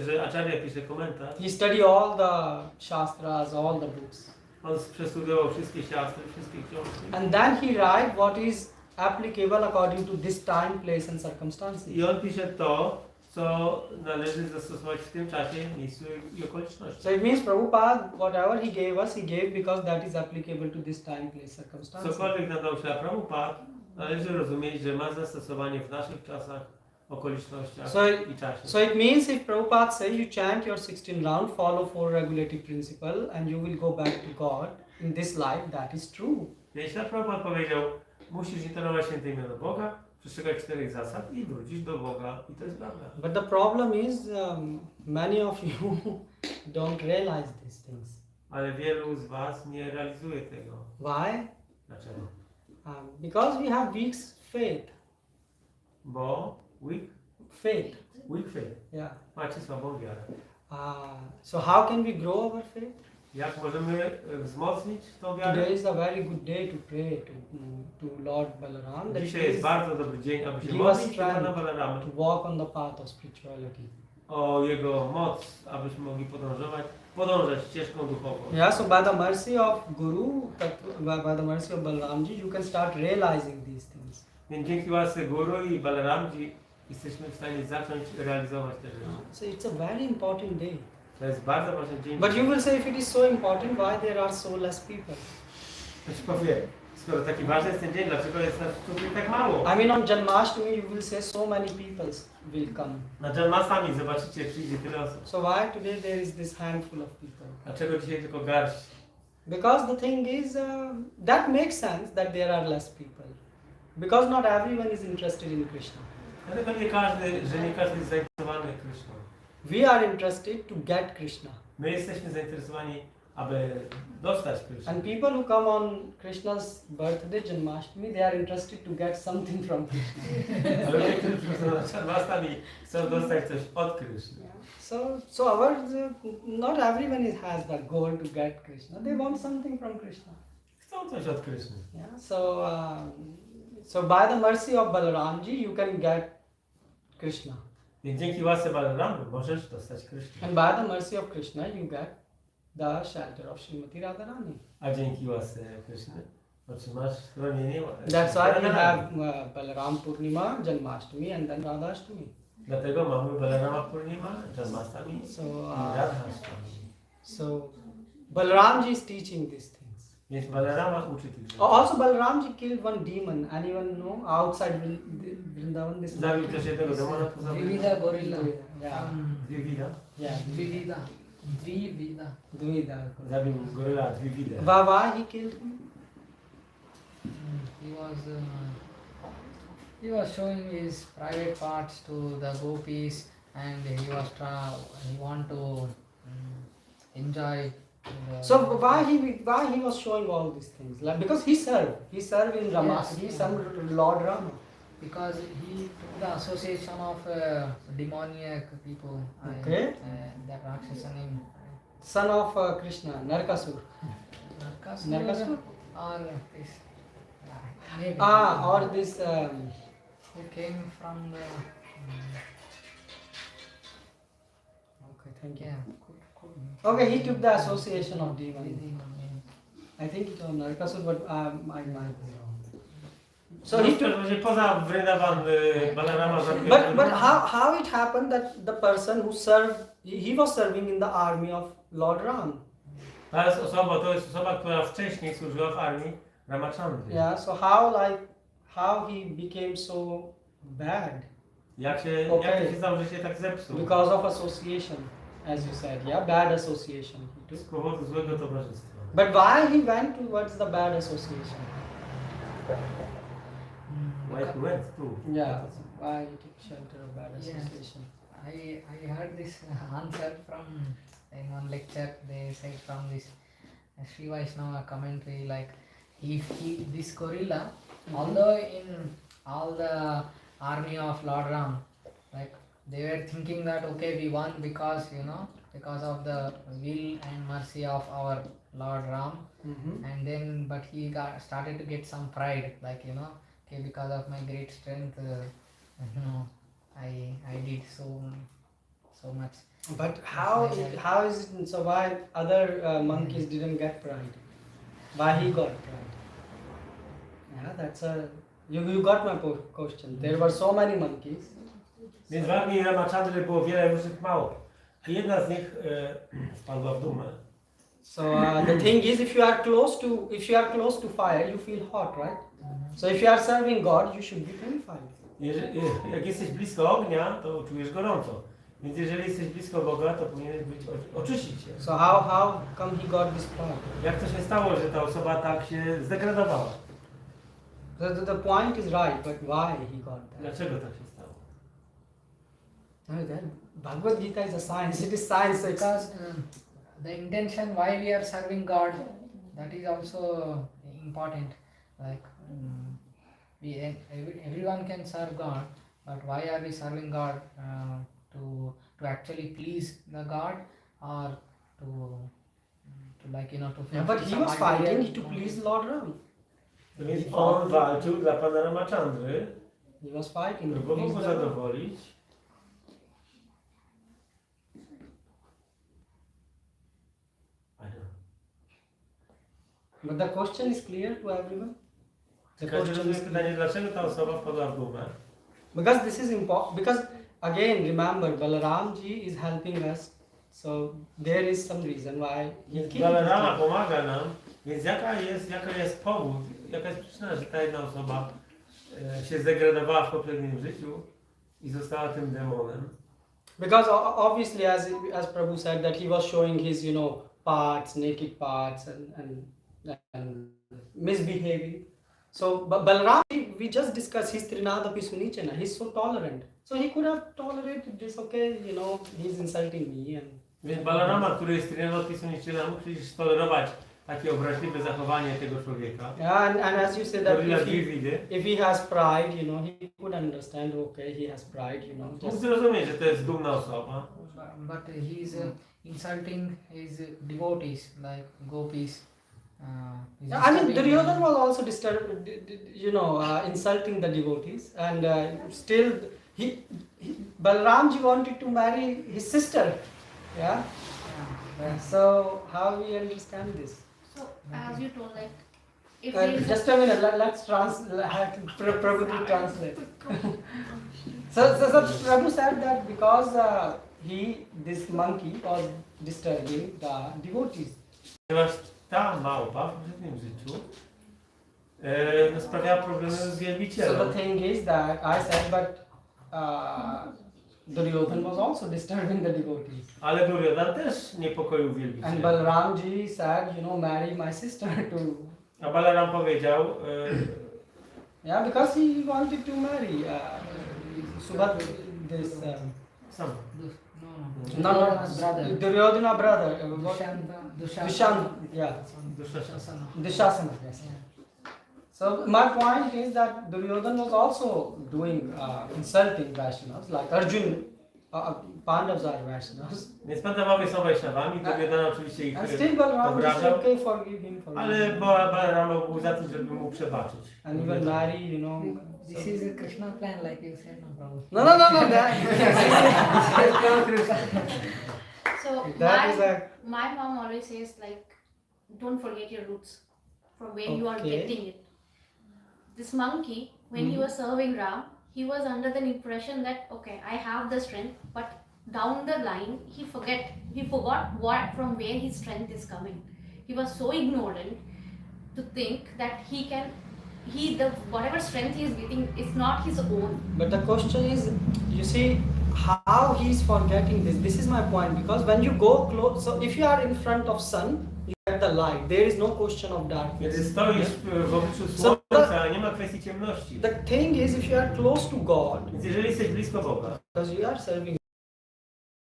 że Acharya pisze komentarz, he study all the shastras, all the books, on przestudiował wszystkie siastry, wszystkie książki. and then he write what is applicable according to this time, place and circumstances. I on pisze to, co należy zastosować w tym czasie, miejscu i okoliczności. So it means Prabhupada, whatever he gave because that is applicable to this time, place, circumstances. Cokolwiek nadał się Prabhupada, należy rozumieć, że ma zastosowanie w naszych czasach, okolicznościach i czasie. So it means if Prabhupada says you chant your 16 round, follow 4 regulative principle and you will go back to God in this life, that is true. Jeśli Prabhupada powiedział, musisz intonować święte imię Boga, przestrzegać 4 zasad i wrócić do Boga i to jest prawda. But the problem is, many of you don't realize these things. Ale wielu z was nie realizuje tego. Why? Dlaczego? Because we have weak faith. Bo weak Faith. faith. Yeah. Macie słabą wiarę. So how can we grow our faith? Jak możemy wzmocnić tą wiarę? Today is a very good day to pray to Lord Balaram. That Dzisiaj jest please bardzo dobry dzień, aby się give us modlić do Pana strength Balaramy to walk on the path of spirituality. o Jego moc, abyśmy mogli podążać ścieżką duchową. Yeah, so by the mercy of Guru, by the mercy of Balaramji, you can start realizing these things. Więc dzięki łasce Guru i Balaramji jesteśmy w stanie zacząć realizować te rzeczy. So it's a very important day. To jest bardzo ważny dzień. But you will say, if it is so important, why there are so less people? Ktoś powie, skoro taki ważny jest ten dzień, dlaczego jest nas tutaj tak mało? I mean, on Janmashtami, you will say so many people will come. Na Janmasami zobaczycie, przyjdzie tyle osób. So why today there is this handful of people? Dlaczego dzisiaj tylko garść? Because the thing is, that makes sense that there are less people. Because not everyone is interested in Krishna. Dlatego nie każdy jest zainteresowany Krishną. We are interested to get Krishna. My jesteśmy zainteresowani, aby dostać Krishna. And people who come on Krishna's birthday, Janmashtami, they are interested to get something from Krishna. Ale ludzie, którzy przychodzą na Janmashtami, chcą dostać coś od Krishny. So our, not everyone has the goal to get Krishna. They want something from Krishna. Chcą coś od Krishny. Yeah. So by the mercy of Balaramji, you can get Krishna. Więc dzięki łasce Balaramy możesz dostać Krishna. And by the mercy of Krishna, you get the shelter of Srimati Radharani. A dzięki łasce Krishny otrzymasz chronienie. That's why we have Balaram Purnima, Janmashtami, and then Radhashtami. Dlatego mamy Balarama Purnima, Janmashtami i Radhashtami. So Balaramji is teaching these things. Więc Balarama uczy tych rzeczy. Also, Balaramji killed one demon. Anyone know? Outside Vrindavan, this Zabił też jednego demona poza Dvivida gorilla. Yeah. Dvivida. Yeah. Dvivida. Dvivida. Dvida. Zabił goryla Dvivida. Why he killed him? He was showing his private parts to the gopis, and he want to enjoy. So why he was showing all these things? Like, because he served in Rama. Yes. He served Lord Rama. Because he took the association of demoniac people. Okay. That Rakshasa name. Son of Krishna, Narkasur. Narkasur? Or this. Maybe. Or this. Who came from the. Okay, thank you. Yeah. Could Okay, he took the association of demons. demon, I think it was Narkasur, but I might be wrong. So he took. Poza Vrindavan Balarama zabił. But how it happened that the person who served, he was serving in the army of Lord Ram. To jest osoba, która wcześniej służyła w armii Ramachandry. Yeah. So how he became so bad? Jak to się stało, że się tak zepsuł? Because of association, as you said. Yeah, bad association he Z took. powodu złego towarzystwa. But why he went towards the bad association? Why he went to? Yeah. Why he took shelter of bad Yes. association? I heard this answer from in one lecture. They said from this Sri Vaishnava commentary, like if this gorilla, although in all the army of Lord Ram, like they were thinking that okay, we won because because of the will and mercy of our Lord Ram, and then but he started to get some pride, like okay, because of my great strength, I did so much. But how is it? So why other monkeys didn't get pride? Why he got pride? Yeah, that's you got my question. There were so many monkeys. Więc w armii Ramachandry było wiele różnych małp. A jedna z nich wpadła w dumę. So the thing is, if you are close to fire, you feel hot, right? So if you are serving God, you should be purified. Jak jesteś blisko ognia, to czujesz gorąco. Więc jeżeli jesteś blisko Boga, to powinieneś oczyścić się. So how come he got this pride? Jak to się stało, że ta osoba tak się zdegradowała? The point is right, but why he got that? Dlaczego tak się stało? No, that Bhagavad Gita is a science. It is science. So Because the intention why we are serving God, that is also important. Like everyone can serve God, but why are we serving God? To actually please the God, or to like to yeah, but fulfill he some was material fighting to want. please Lord Ram. Więc on walczył dla pana Ramachandry, He was fighting to próbował please go the Lord. zadowolić. I don't know. But the question is clear to everyone. The Każdy question rozumie is pytanie, dlaczego ta osoba wpadła w gumę? because this is important. Because again, remember, Balaramji is helping us. So there is some reason why he Więc killed Balarama his pomaga nam, więc jaka jest powód, jaka jest przyczyna, że ta jedna osoba się zdegradowała w poprzednim życiu i została tym demonem? Because obviously, as Prabhu said, that he was showing his parts, naked parts, and misbehaving. So Balaram, we just discussed his Trinadapi Sunichana. He's so tolerant. So he could have tolerated this. Okay, he's insulting me and. Więc Balarama, który jest Trinadapisuniczyna, mógł przecież tolerować takie obraźliwe zachowanie tego człowieka. Yeah, and as you said that Robiła dwie widy. if he has pride, he could understand. Okay, he has pride. Mógł Just zrozumieć, że to jest dumna osoba. But he is insulting his devotees like gopis. He's I mean, disturbing Duryodhana them. was also insulting the devotees, and still Balaramji wanted to marry his sister. Yeah. So how we understand this? So as you told, like if there is Just a minute. Let's Prabhu to translate. so Prabhu said that because this monkey was disturbing the devotees. Ponieważ ta małpa w poprzednim życiu sprawiała problemy z So the wielbicielem. thing is that I said, but Duryodhana was also disturbing the devotees. Ale Duryodhan też niepokoił And wielbiciela. Balaramji said, marry my sister to. A Balaram powiedział, Yeah, because he wanted to marry Subhat, this. sam. No, Brother. Duryodhana brother. Dushanta. Dushant, yeah. Dushasana. Dishasana, yes. So my point is that Duryodhana was also doing insulting Vaishnavas, like Arjun, Pandavas are Vaishnavas. Więc Pandavowie są Wajsznawami, Duryodhan oczywiście ich And still Balaram said, obrażał, okay, forgive him for ale Balaram był za tym, żeby mu przebaczyć. and even marry, This is a Krishna plan, like you said, no problem. No, that. so That is my mom always says like don't forget your roots from where you are Okay. getting it. This monkey, when he was serving Ram, he was under the impression that okay, I have the strength, but down the line he forgot what from where his strength is coming. He was so ignorant to think that whatever strength he is getting is not his own. But the question is, you see, how he's forgetting this. This is my point, because when you go close, so if you are in front of sun, you get the light. There is no question of darkness. Kiedy stoisz w obliczu So słońca, nie ma kwestii ciemności. The thing is, if you are close to God, Więc jeżeli jesteś blisko Boga, because you are serving,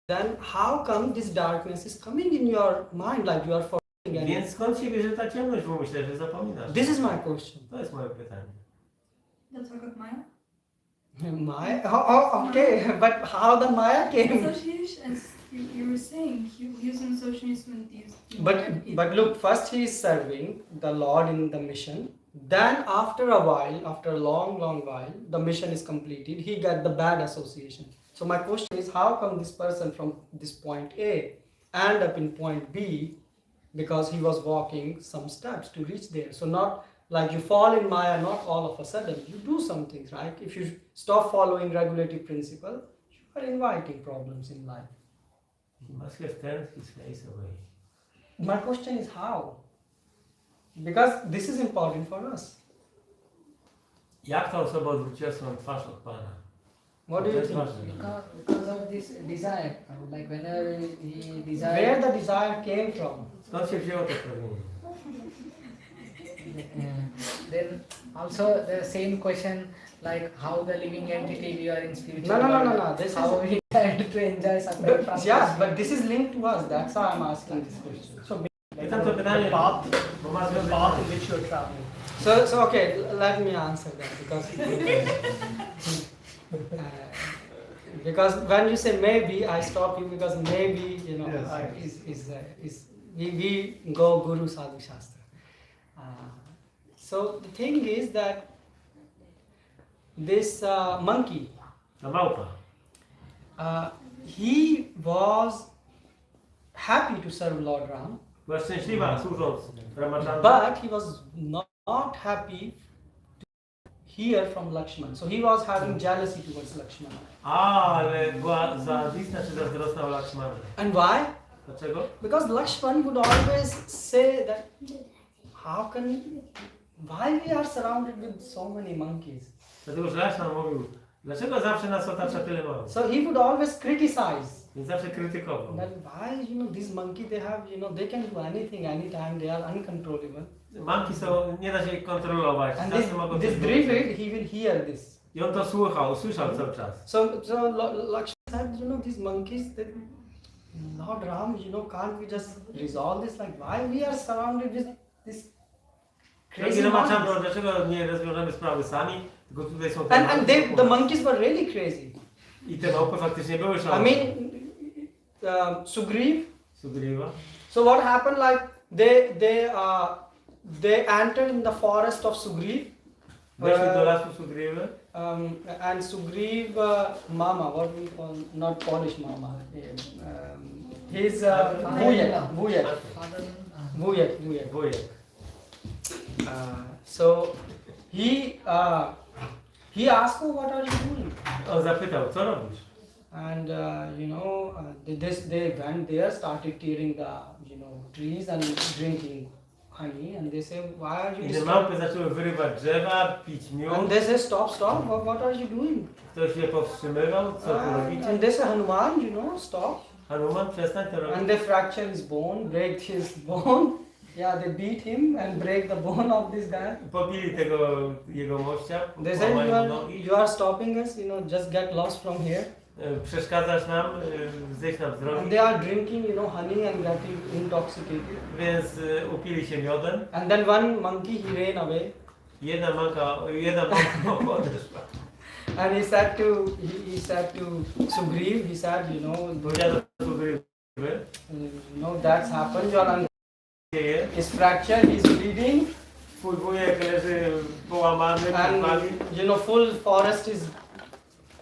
then how come this darkness is coming in your mind, like you are forgetting? więc skąd się bierze ta ciemność w umyśle, że zapominasz? This is my question. To jest moje pytanie. That's what got Maya? Maya? Okay, but how the Maya came? Association, as you were saying, he was in association with these. But look, first he is serving the Lord in the mission. Then after a while, after a long while, the mission is completed. He got the bad association. So my question is, how come this person from this point A end up in point B? Because he was walking some steps to reach there. So not like you fall in Maya, not all of a sudden. You do some things, right? If you stop following regulative principle, you are inviting problems in life. He must have turned his face away. My question is how? Because this is important for us. Jak ta osoba odwróciła swoją twarz od Pana? What do To you jest think? ważne. Because of this desire, like whenever he Where desires, the desire came from? Skąd się wzięło to pragnienie? Then also the same question, like how the living entity we are in spiritual No. world, This how is we tend to enjoy separate from yeah, Krishna. but this is linked to us. That's why I'm asking this question. So I tam to pytanie, bo ma the path in which you're traveling. So okay, let me answer that because when you say maybe, I stop you because maybe is we go Guru Sadhu Shastra. So the thing is that this monkey, ta małpa. he was happy to serve Lord Ram, Była szczęśliwa służąc Ramachandra, but he was not happy to hear from Lakshman. So he was having jealousy towards Lakshman. ale była zawistna czy zazdrosna o Lakshmana. And why? Dlaczego? Because Lakshman would always say that why we are surrounded with so many monkeys? Dlatego, że Lakshman mówił, dlaczego zawsze nas otacza tyle małych? So he would always criticize Więc zawsze krytykował. that why these monkey they have they can do anything anytime, they are uncontrollable. Manki są, nie da się ich kontrolować. And Zawsze mogą this coś Drivid, zrobić. he will hear this. I on to słyszał cały czas. So Lakshman said, these monkeys, Lord Ram, can't we just resolve this? Like why we are surrounded with this Drogi crazy Ramachandra, monkeys? dlaczego nie rozwiążemy sprawy sami? Tylko tutaj są te And małpy. the monkeys were really crazy. I te małpy faktycznie były I szalone. mean, Sugriv. Sugriwa. So what happened? Like they entered in the forest of Sugriv. Weszli do lasu Sugriwy. And Sugriv Mama, what we call, not Polish Mama, his Vujek. Wujek. So he asked her, what are you doing? On zapytał, co robisz? And they went there, started tearing the trees and drinking honey, and they say, why are you I te disturbing? małpy zaczęły wyrywać drzewa, pić And miód. they say, stop, what are you doing? Ktoś je powstrzymywał, co tu robicie? And they say, Hanuman, stop. Hanuman, przestań to robić. And they fracture his bone, break his bone. Yeah, they beat him and break the bone of this guy. Pobili jego mościa, They say, łamali mu nogi. you are stopping us, just get lost from here. Przeszkadzasz nam, zejść nam z And drogi. they are drinking, honey and getting intoxicated. Więc upili się miodem. And then one monkey, he ran away. Jedna małpa odeszła. And he said to Sugriv, he said, Powiedział do Sugriwy, that's happened, your uncle dzieje. is fractured, he's bleeding, Twój wujek leży połamany, krwawi. and full forest is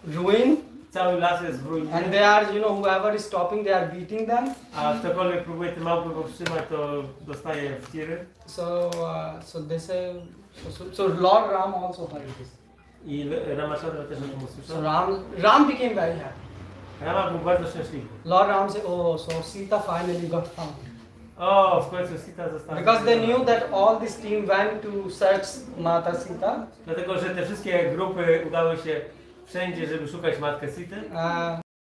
ruined, Cały las jest w ruinie. and they are, whoever is stopping, they are beating them. A ktokolwiek próbuje te małpy powstrzymać, to dostaje w tiry. So they say, so Lord Ram also heard this. I Ramachandra też o tym So usłyszał. Ram became very happy. Rama był bardzo szczęśliwy. Lord Ram said, oh, so Sita finally got found. O, w końcu Sita została. Because they knew that all this team went to search Mata Sita. Dlatego, że te wszystkie grupy udały się wszędzie, żeby szukać matkę Sity.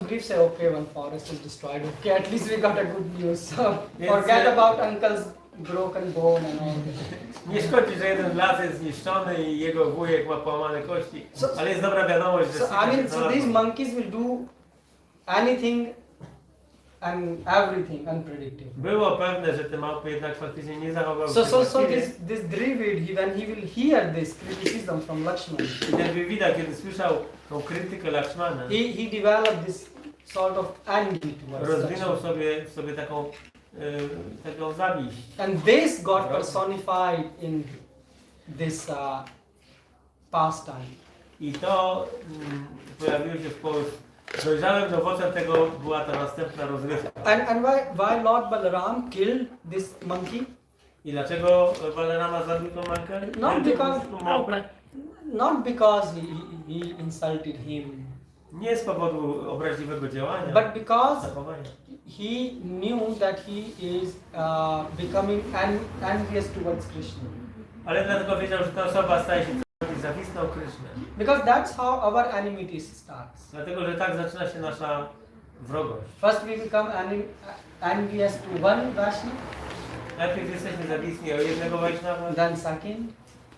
Grief say, okay, one forest is destroyed. Okay, at least we got a good news. So Yes, forget sir. about uncle's broken bone and all this. Nie szkodzi, że jeden las jest zniszczony i jego wujek ma połamane kości, ale jest dobra wiadomość, że So Sita się so these znalazła. monkeys will do anything and everything unpredictable. Było pewne, że te małpy jednak faktycznie nie zachowały się So właściwie. this Drivid, when he will hear this criticism from Lakshman, I ten Wywida, kiedy słyszał tą krytykę Lakshmana, he developed this sort of envy towards rozwinął Lakshman. w sobie taką zawiść. And this got personified in this pastime. I to pojawiło się w dojrzałym owocem tego była ta następna rozrywka. And why Lord Balaram killed this monkey? I dlaczego Balarama zabił tą mankę? Not because he insulted him, Nie z powodu obraźliwego działania, but because zachowania. he knew that he is becoming envious towards Krishna. Ale dlatego wiedział, że ta osoba staje się zawistną Krysznę. Because that's how our enmity starts. Dlatego, że tak zaczyna się nasza wrogość. First we become envious to one Vaishnav, Najpierw jesteśmy zawisni o jednego Wajsznawa, then second,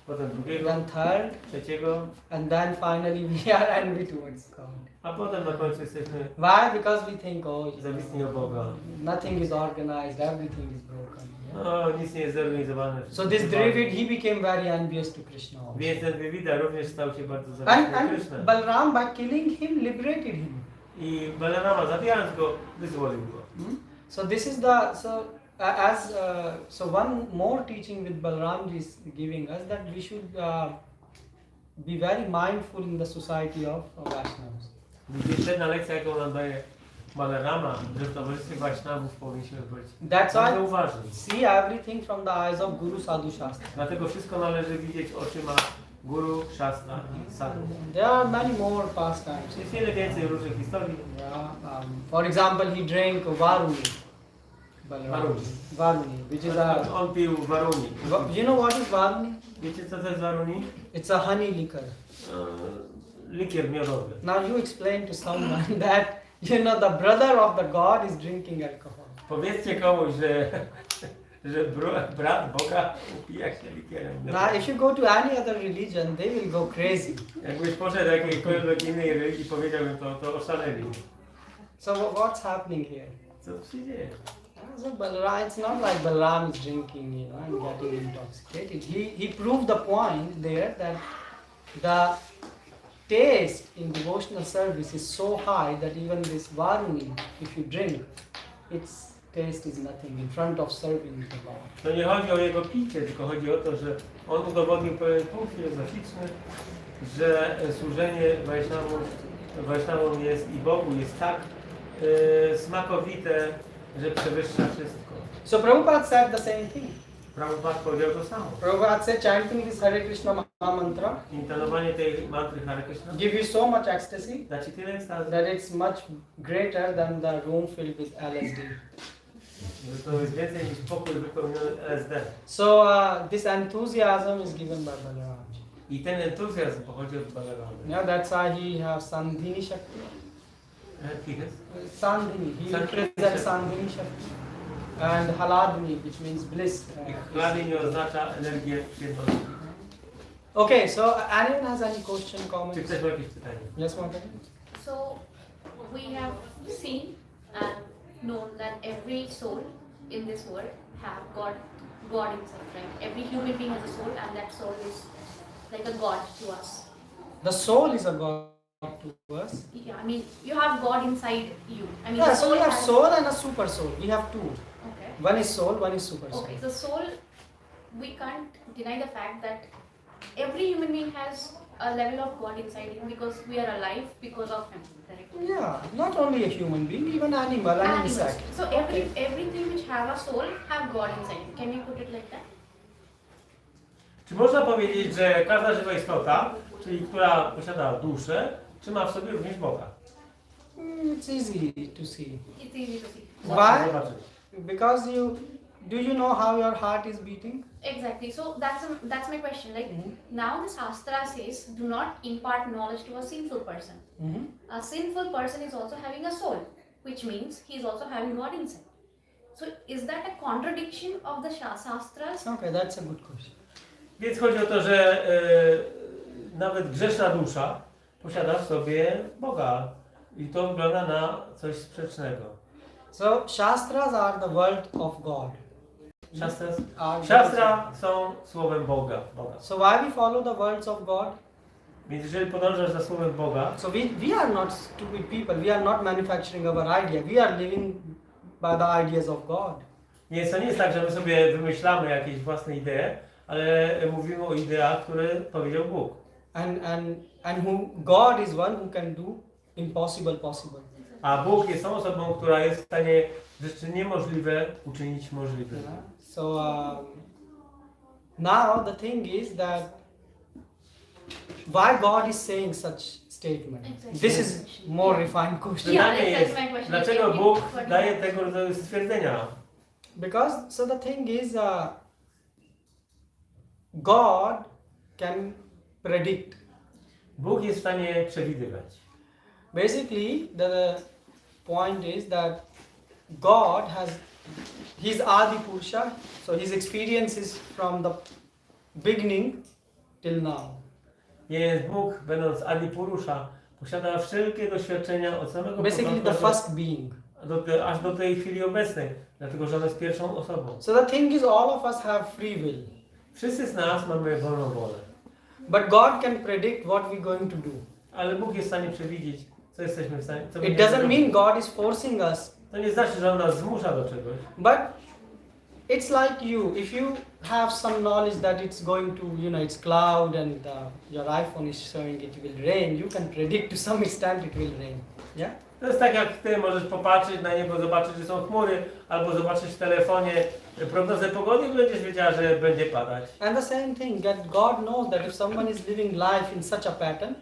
potem drugiego, then third, trzeciego, and then finally we are envy towards God. a potem na końcu jesteśmy Why? Because we think, oh, zawisni o Boga. nothing is organized, everything is broken. Yeah? No, nic nie jest zorganizowane. So this Dravid, he became very envious to Krishna also. Więc ten Dravida również stał się bardzo And, zawisny o and Krysznę. Balram, by killing him, liberated him. I Balarama, zabijając go, wyzwolił go. So this is the so one more teaching with Balram is giving us that we should be very mindful in the society of Vaishnavas. Jeszcze jedna lekcja, jaką nam daje Balarama, że w towarzystwie Wajsznawów powinniśmy być That's bardzo why uważni. see everything from the eyes of Guru Sadhu Shastra. Dlatego wszystko należy widzieć oczyma Guru, Shastra i Sadhu. There are many more pastimes. Jest wiele więcej różnych historii. Yeah, for example, he drank Varuni. Varuni. Varuni, which is a. On pił Waruni. You know what is Varuni? Wiecie co to jest Waruni? It's a honey liquor. Likier miodowy. Now you explain to someone that the brother of the god is drinking alcohol. Powiedzcie komuś, że brat Boga upija się likierem Now, miodowym. if you go to any other religion, they will go crazy. Jakbyś poszedł do jakiejkolwiek innej religii, powiedziałbym to oszaleli. So what's happening here? Co tu się dzieje? So Balaram, it's not like Balaram is drinking, and getting intoxicated. He proved the point there that the taste in devotional service is so high that even this Varuni, if you drink, its taste is nothing in front of serving the Lord. To nie chodzi o jego picie, tylko chodzi o to, że on udowodnił pewien punkt filozoficzny, że służenie Wajsznawom jest i Bogu jest tak smakowite, że przewyższa wszystko. So Prabhupada said the same thing. Prabhupada powiedział to samo. Prabhupada said chanting this Hare Krishna Maha mantra Intonowanie tej mantry Hare Krishna give you so much ecstasy da ci tyle ekstazy, that it's much greater than the room filled with LSD. że to jest więcej niż pokój wypełniony LSD. So this enthusiasm is given by Balaram. I ten entuzjazm pochodzi od Balaramy. Yeah, that's why he has Sandhini Shakti. Sandhini, he Sandhini represents Shakti. Sandhini Shakti. And Haladni, which means bliss. Chlady nie oznacza energię przyjemności. Okay, so anyone has any question, Czy comment? ktoś ma jakieś pytanie? Yes, Martin? So we have seen and known that every soul in this world have God inside, right? Every human being has a soul, and that soul is like a God to us. The soul is a God to us. Yeah, I mean you have God inside you. I mean Yeah, the so we have has- soul and a super soul. We have two. Okay. One is soul, one is super soul. Okay, the soul, we can't deny the fact that every human being has a level of God inside him because we are alive because of him, correct? Yeah, not only a human being, even animal and Animals. insect. So everything which have a soul have God inside him. Can you put it like that? Czy można powiedzieć, że każda żywa istota, czyli która posiada duszę, trzyma w sobie również Boga? It's easy to see. It's easy to see. Why? Zobaczyć. Because do you know how your heart is beating? Exactly. So that's my question. Like now the Shastra says, do not impart knowledge to a sinful person. A sinful person is also having a soul, which means he is also having God inside. So is that a contradiction of the Shastras? Okay, that's a good question. Więc chodzi o to, że nawet grzeszna dusza posiada w sobie Boga. I to wygląda na coś sprzecznego. So Shastras are the word of God. Szastra są słowem Boga. So why we follow the words of God? Więc jeżeli podążasz za słowem Boga, So we are not stupid people. We are not manufacturing our idea. We are living by the ideas of God. to nie jest tak, że my sobie wymyślamy jakieś własne idee, ale mówimy o ideach, które powiedział Bóg. And God is one who can do impossible possible. A Bóg jest tą osobą, która jest w stanie rzeczy niemożliwe uczynić możliwymi. So now the thing is that why God is saying such statement? Exactly. This is more refined question. Yeah, Pytanie that's jest, my question. dlaczego Bóg daje tego rodzaju stwierdzenia? Because so the thing is God can predict. Bóg jest w stanie przewidywać. Basically the point is that God has he's Adi Purusha, so his experience is from the beginning till now. Więc Bóg, będąc Adi Purusha, posiada wszelkie doświadczenia od samego Basically the początku first being. aż do tej chwili obecnej, dlatego że On jest pierwszą osobą. So the thing is, all of us have free will. Wszyscy z nas mamy wolną wolę, But God can predict what we're going to do. ale Bóg jest w stanie przewidzieć, co jesteśmy w stanie, co It będziemy doesn't robić. mean God is forcing us, To nie znaczy, że On nas zmusza do czegoś. but it's like you. If you have some knowledge that it's going to, it's cloud and your iPhone is showing it will rain, you can predict to some extent it will rain. Yeah? To jest tak jak Ty możesz popatrzeć na niebo, zobaczyć, że są chmury, albo zobaczyć w telefonie prognozę pogody i będziesz wiedziała, że będzie padać. And the same thing, that God knows that if someone is living life in such a pattern,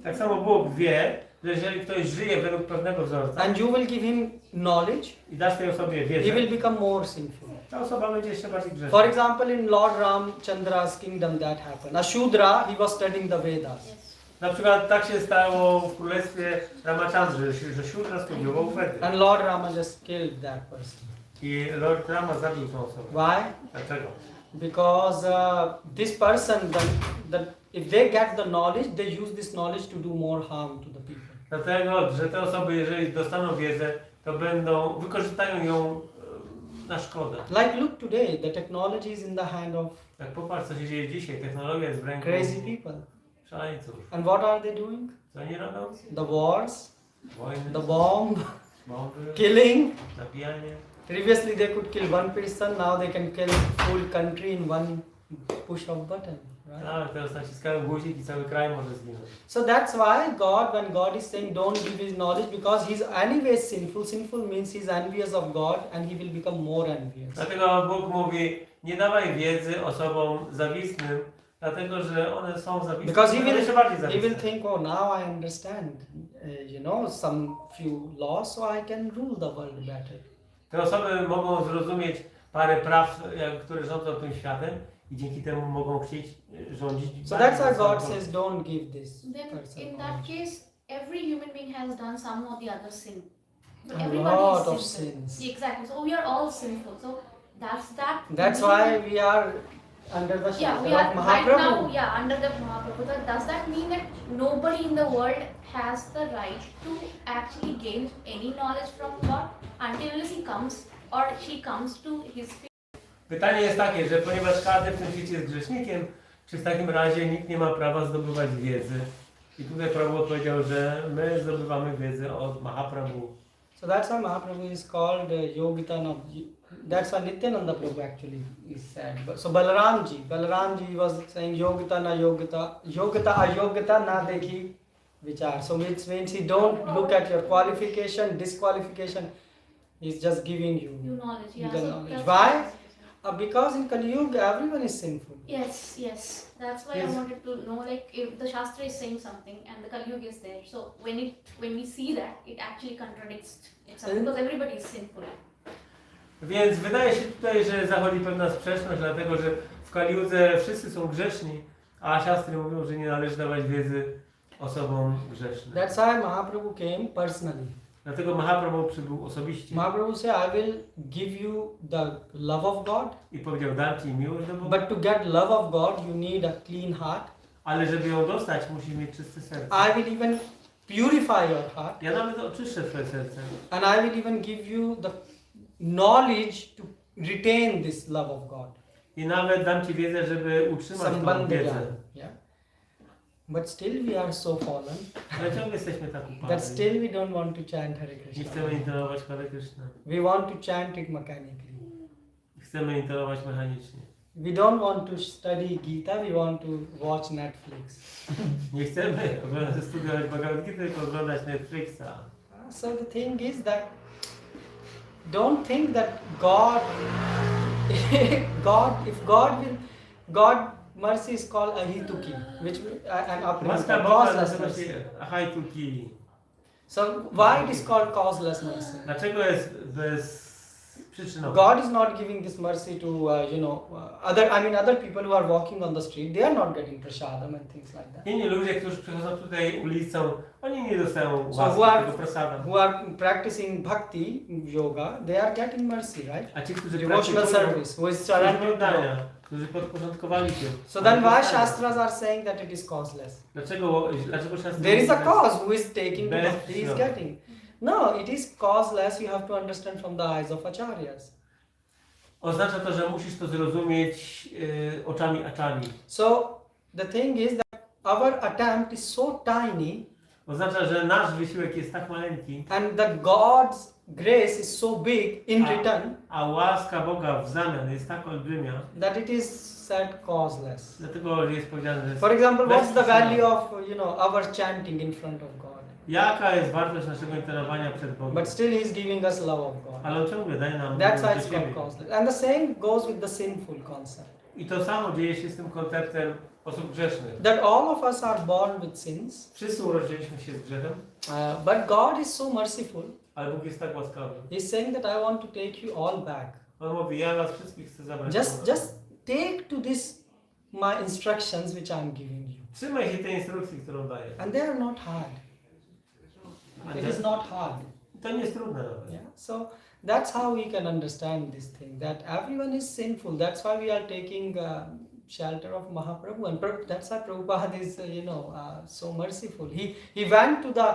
Tak samo Bóg wie, że jeżeli ktoś żyje według pewnego wzorca and you will give him knowledge, i dasz tej osobie he wiedzę, will become more sinful. ta osoba będzie jeszcze bardziej For grzeszna. example, in Lord Ramchandra's kingdom that happened. A Shudra, he was studying the Vedas. Yes. Na przykład tak się stało w królestwie Ramachandry, że Shudra studiował Vedy. And Lord Rama just killed that person. I Lord Rama zabił tą osobę. Why? Dlaczego? Because this person, if they get the knowledge, they use this knowledge to do more harm to the people. Dlatego, że te osoby, jeżeli dostaną wiedzę, to wykorzystają ją na szkodę. Like look today, the technology is in the hand of Jak popatrz, co się dzieje dzisiaj, technologia jest w ręku crazy people. szaleńców. And what are they doing? Co oni robią? The wars, Wojny, the bomb, bomby, killing. zabijanie. Previously they could kill one person, now they can kill full country in one push of button. Right? Tak, teraz naciskają guzik i cały kraj może zginąć. So that's why when God is saying don't give his knowledge, because he's anyways sinful. Sinful means he's envious of God and he will become more envious. Dlatego Bóg mówi, nie dawaj wiedzy osobom zawistnym, dlatego że one są zawistne. Because one się bardziej he will zawistne. think, oh, now I understand, some few laws, so I can rule the world better. Te osoby mogą zrozumieć parę praw, które rządzą tym światem i dzięki temu mogą chcieć rządzić. So bardziej that's why God sobą. says don't give this Then person in that knowledge. case, every human being has done some or the other sin. So A everybody lot of is sinful. sins. Exactly. So we are all sinful. So That's why we are under the Yeah, shelter we are of right Mahaprabhu. now. Yeah, under the Mahaprabhu. Does that mean that nobody in the world has the right to actually gain any knowledge from God until he comes or she comes to his feet? Pytanie jest takie, że ponieważ każdy w tym świecie jest grzesznikiem, czy w takim razie nikt nie ma prawa zdobywać wiedzy? I tutaj Prabhu odpowiedział, że my zdobywamy wiedzę od Mahaprabhu. So that's why Mahaprabhu is called Yogitana. That's why Nityananda Prabhu actually is said. So Balaramji was saying Yogitana Yogita ayogita na dekhi vichar. So which means he don't look at your qualification, disqualification. He's just giving you New knowledge. Yeah. the So knowledge. that's Why? Because in Kali Yuga everyone is sinful. Yes, yes. That's why Yes. I wanted to know, like, if the Shastra is saying something and the Kali Yuga is there. So when we see that, it actually contradicts itself because everybody is sinful. Więc wydaje się tutaj, że zachodzi pewna sprzeczność, dlatego że w Kaliudze wszyscy są grzeszni, a siastry mówią, że nie należy dawać wiedzy osobom grzesznym. That's why Mahaprabhu came personally. Dlatego Mahaprabhu przybył osobiście Mahaprabhu said, I will give you the love of God, i powiedział, dam Ci miłość do Boga, but to get love of God, you need a clean heart. ale żeby ją dostać, musisz mieć czyste serce. I will even purify your heart, Ja nawet oczyszczę Twoje serce and I will even give you the knowledge to retain this love of God. i nawet dam Ci wiedzę, żeby utrzymać tą Sambandha wiedzę. jnana, yeah. But still we are so fallen Ale ciągle jesteśmy tak that upadli. still we don't want to chant Hare Nie Krishna. chcemy intorować Hare Krishna. We want to chant it mechanically. Chcemy intorować mechanicznie. We don't want to study Gita, we want to watch Netflix. Nie chcemy studiować Bhagavad Gita, tylko oglądać Netflixa. So the thing is that don't think that God mercy is called ahituki, which an Łaska aprinta, Boga nazywa causeless mercy. się ahajtuki. So why it is called causeless mercy? Dlaczego jest bez przyczynowe. God is not giving this mercy to other people who are walking on the street. They are not getting prasadam and things like that. Inni ludzie, którzy przechodzą tutaj ulicą, oni nie dostają So łaski tego prasada. who are practicing bhakti yoga, they are getting mercy, right? A ci, którzy Devotional service, who is surrendered to God. którzy podporządkowali się. So then why Shastras are saying that it is causeless? Dlaczego szastry... There is a cause who is taking to Bez bhakti, he is przyczyny. getting. No, it is causeless, you have to understand from the eyes of acharyas. Oznacza to, że musisz to zrozumieć oczami aczani. So the thing is that our attempt is so tiny Oznacza, że nasz wysiłek jest tak maleńki, and the God's grace is so big in return a łaska Boga w zamian jest tak olbrzymia, that it is said causeless. dlatego jest powiedziane, że jest For example, bez what's the przyczyny. value of our chanting in front of God? Jaka jest wartość naszego intonowania przed Bogiem? But still He is giving us love of God. Ale on ciągle daje nam That's why miłość it's do called siebie. causeless. And the same goes with the sinful concept. I to samo dzieje się z tym konceptem osób grzesznych. That all of us are born with sins, Wszyscy urodziliśmy się z grzechem, but God is so merciful. ale Bóg jest tak łaskawy. He's saying that I want to take you all back. On mówi, ja was wszystkich chcę zabrać. Just take to this my instructions which I'm giving you. Trzymaj się tej instrukcji, którą daję. And they are not hard. It is not hard. To nie jest trudne nawet. Yeah. So that's how we can understand this thing, that everyone is sinful. That's why we are taking shelter of Mahaprabhu, and that's why Prabhupada is so merciful. He went to the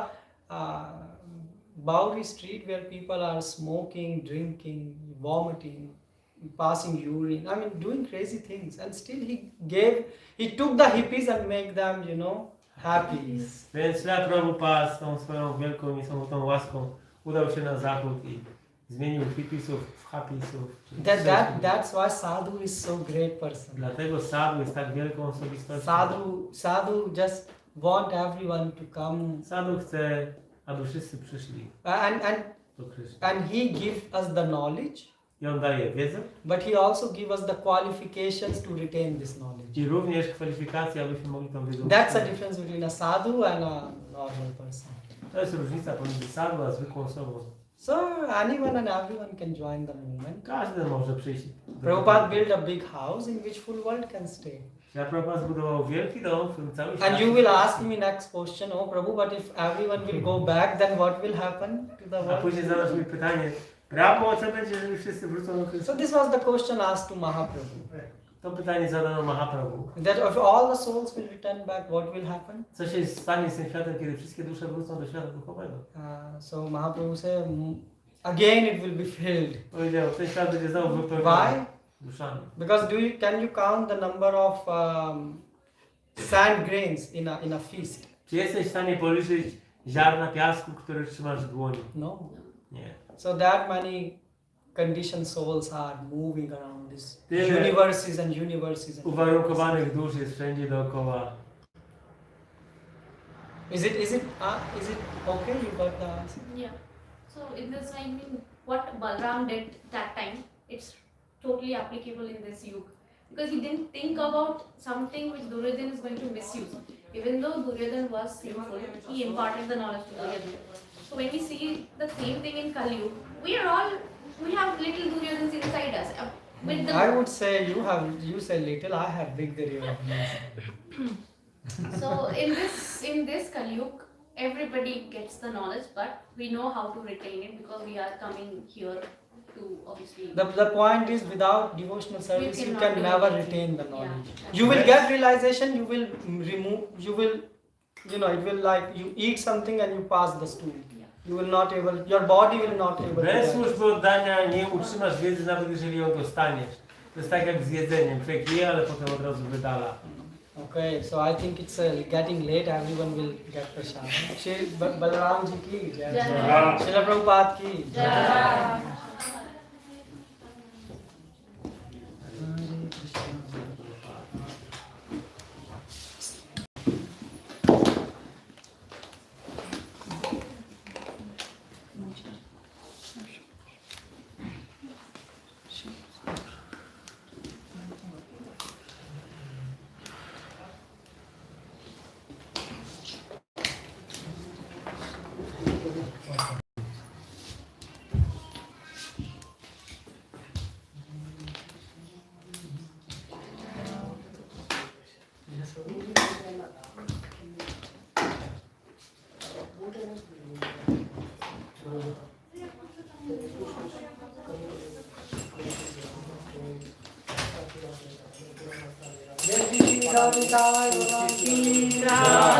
Bowery street where people are smoking, drinking, vomiting, passing urine, doing crazy things, and still he took the hippies and make them happy. Więc Śla Prabhupada z tą swoją wielką niesamowitą łaską udał się na zachód i zmienił hippisów w happisów. That's why sadhu is so great person. Dlatego sadhu jest tak wielką osobistością. Sadhu just want everyone to come. Sadhu chce, aby wszyscy przyszli do Kryszny. And he gives us the knowledge, I on daje wiedzę but he also gives us the qualifications to retain this knowledge. i również kwalifikacje, abyśmy mogli tą wiedzę That's the utrzymać. difference between a sadhu and a normal person. To jest różnica pomiędzy sadhu a zwykłą osobą. So anyone and everyone can join the movement. Każdy może przyjść. Prabhupada built a big house in which full world can stay. Śla Prabhupada zbudował wielki dom, w którym cały świat... And you will ask me next question, oh Prabhu, but if everyone will go back, then what will happen to the A world? później zadasz mi pytanie, Prabhu, co będzie, jeżeli wszyscy wrócą do Chrystusa? So this was the question asked to Mahaprabhu. To pytanie zadano Mahaprabhu. That if all the souls will return back, what will happen? Co się stanie z tym światem, kiedy wszystkie dusze wrócą do świata duchowego? So Mahaprabhu said, again it will be filled. Powiedział, ten świat będzie znowu Why? wypełniony duszami. Because can you count the number of sand grains in a fist? Czy jesteś w stanie policzyć ziarna piasku, które trzymasz w dłoni? No. Nie. So that many conditioned souls are moving around this Tyle universes and universes. uwarunkowanych dusz jest wszędzie dookoła. Is it okay? You got the answer? Yeah. So in this, I mean, what Balaram did that time, it's totally applicable in this yuga. Because he didn't think about something which Duryodhana is going to misuse. Even though Duryodhana was sinful, he imparted the knowledge to Duryodhana. So when we see the same thing in Kali Yuga, we have little Duryodhanas inside us. With the I would say you say little, I have big Duryodhanas. So in this Kali Yuga, everybody gets the knowledge, but we know how to retain it because we are coming here to obviously. The point is, without devotional service, you cannot can do never anything. retain the knowledge. Yeah. You will get realization, you will remove, it will like you eat something and you pass the stool. You will not able, your body will not able to Bez digest. służby oddania nie utrzymasz wiedzy, nawet jeżeli ją dostaniesz. To jest tak jak z jedzeniem. Człowiek je, ale potem od razu wydala. Okay, so I think it's getting late. Everyone will get prashad. Balaram ji ki jai. Jai. Srila Prabhupada ki jai. Yeah. जय श्री राधे भगवान की जय।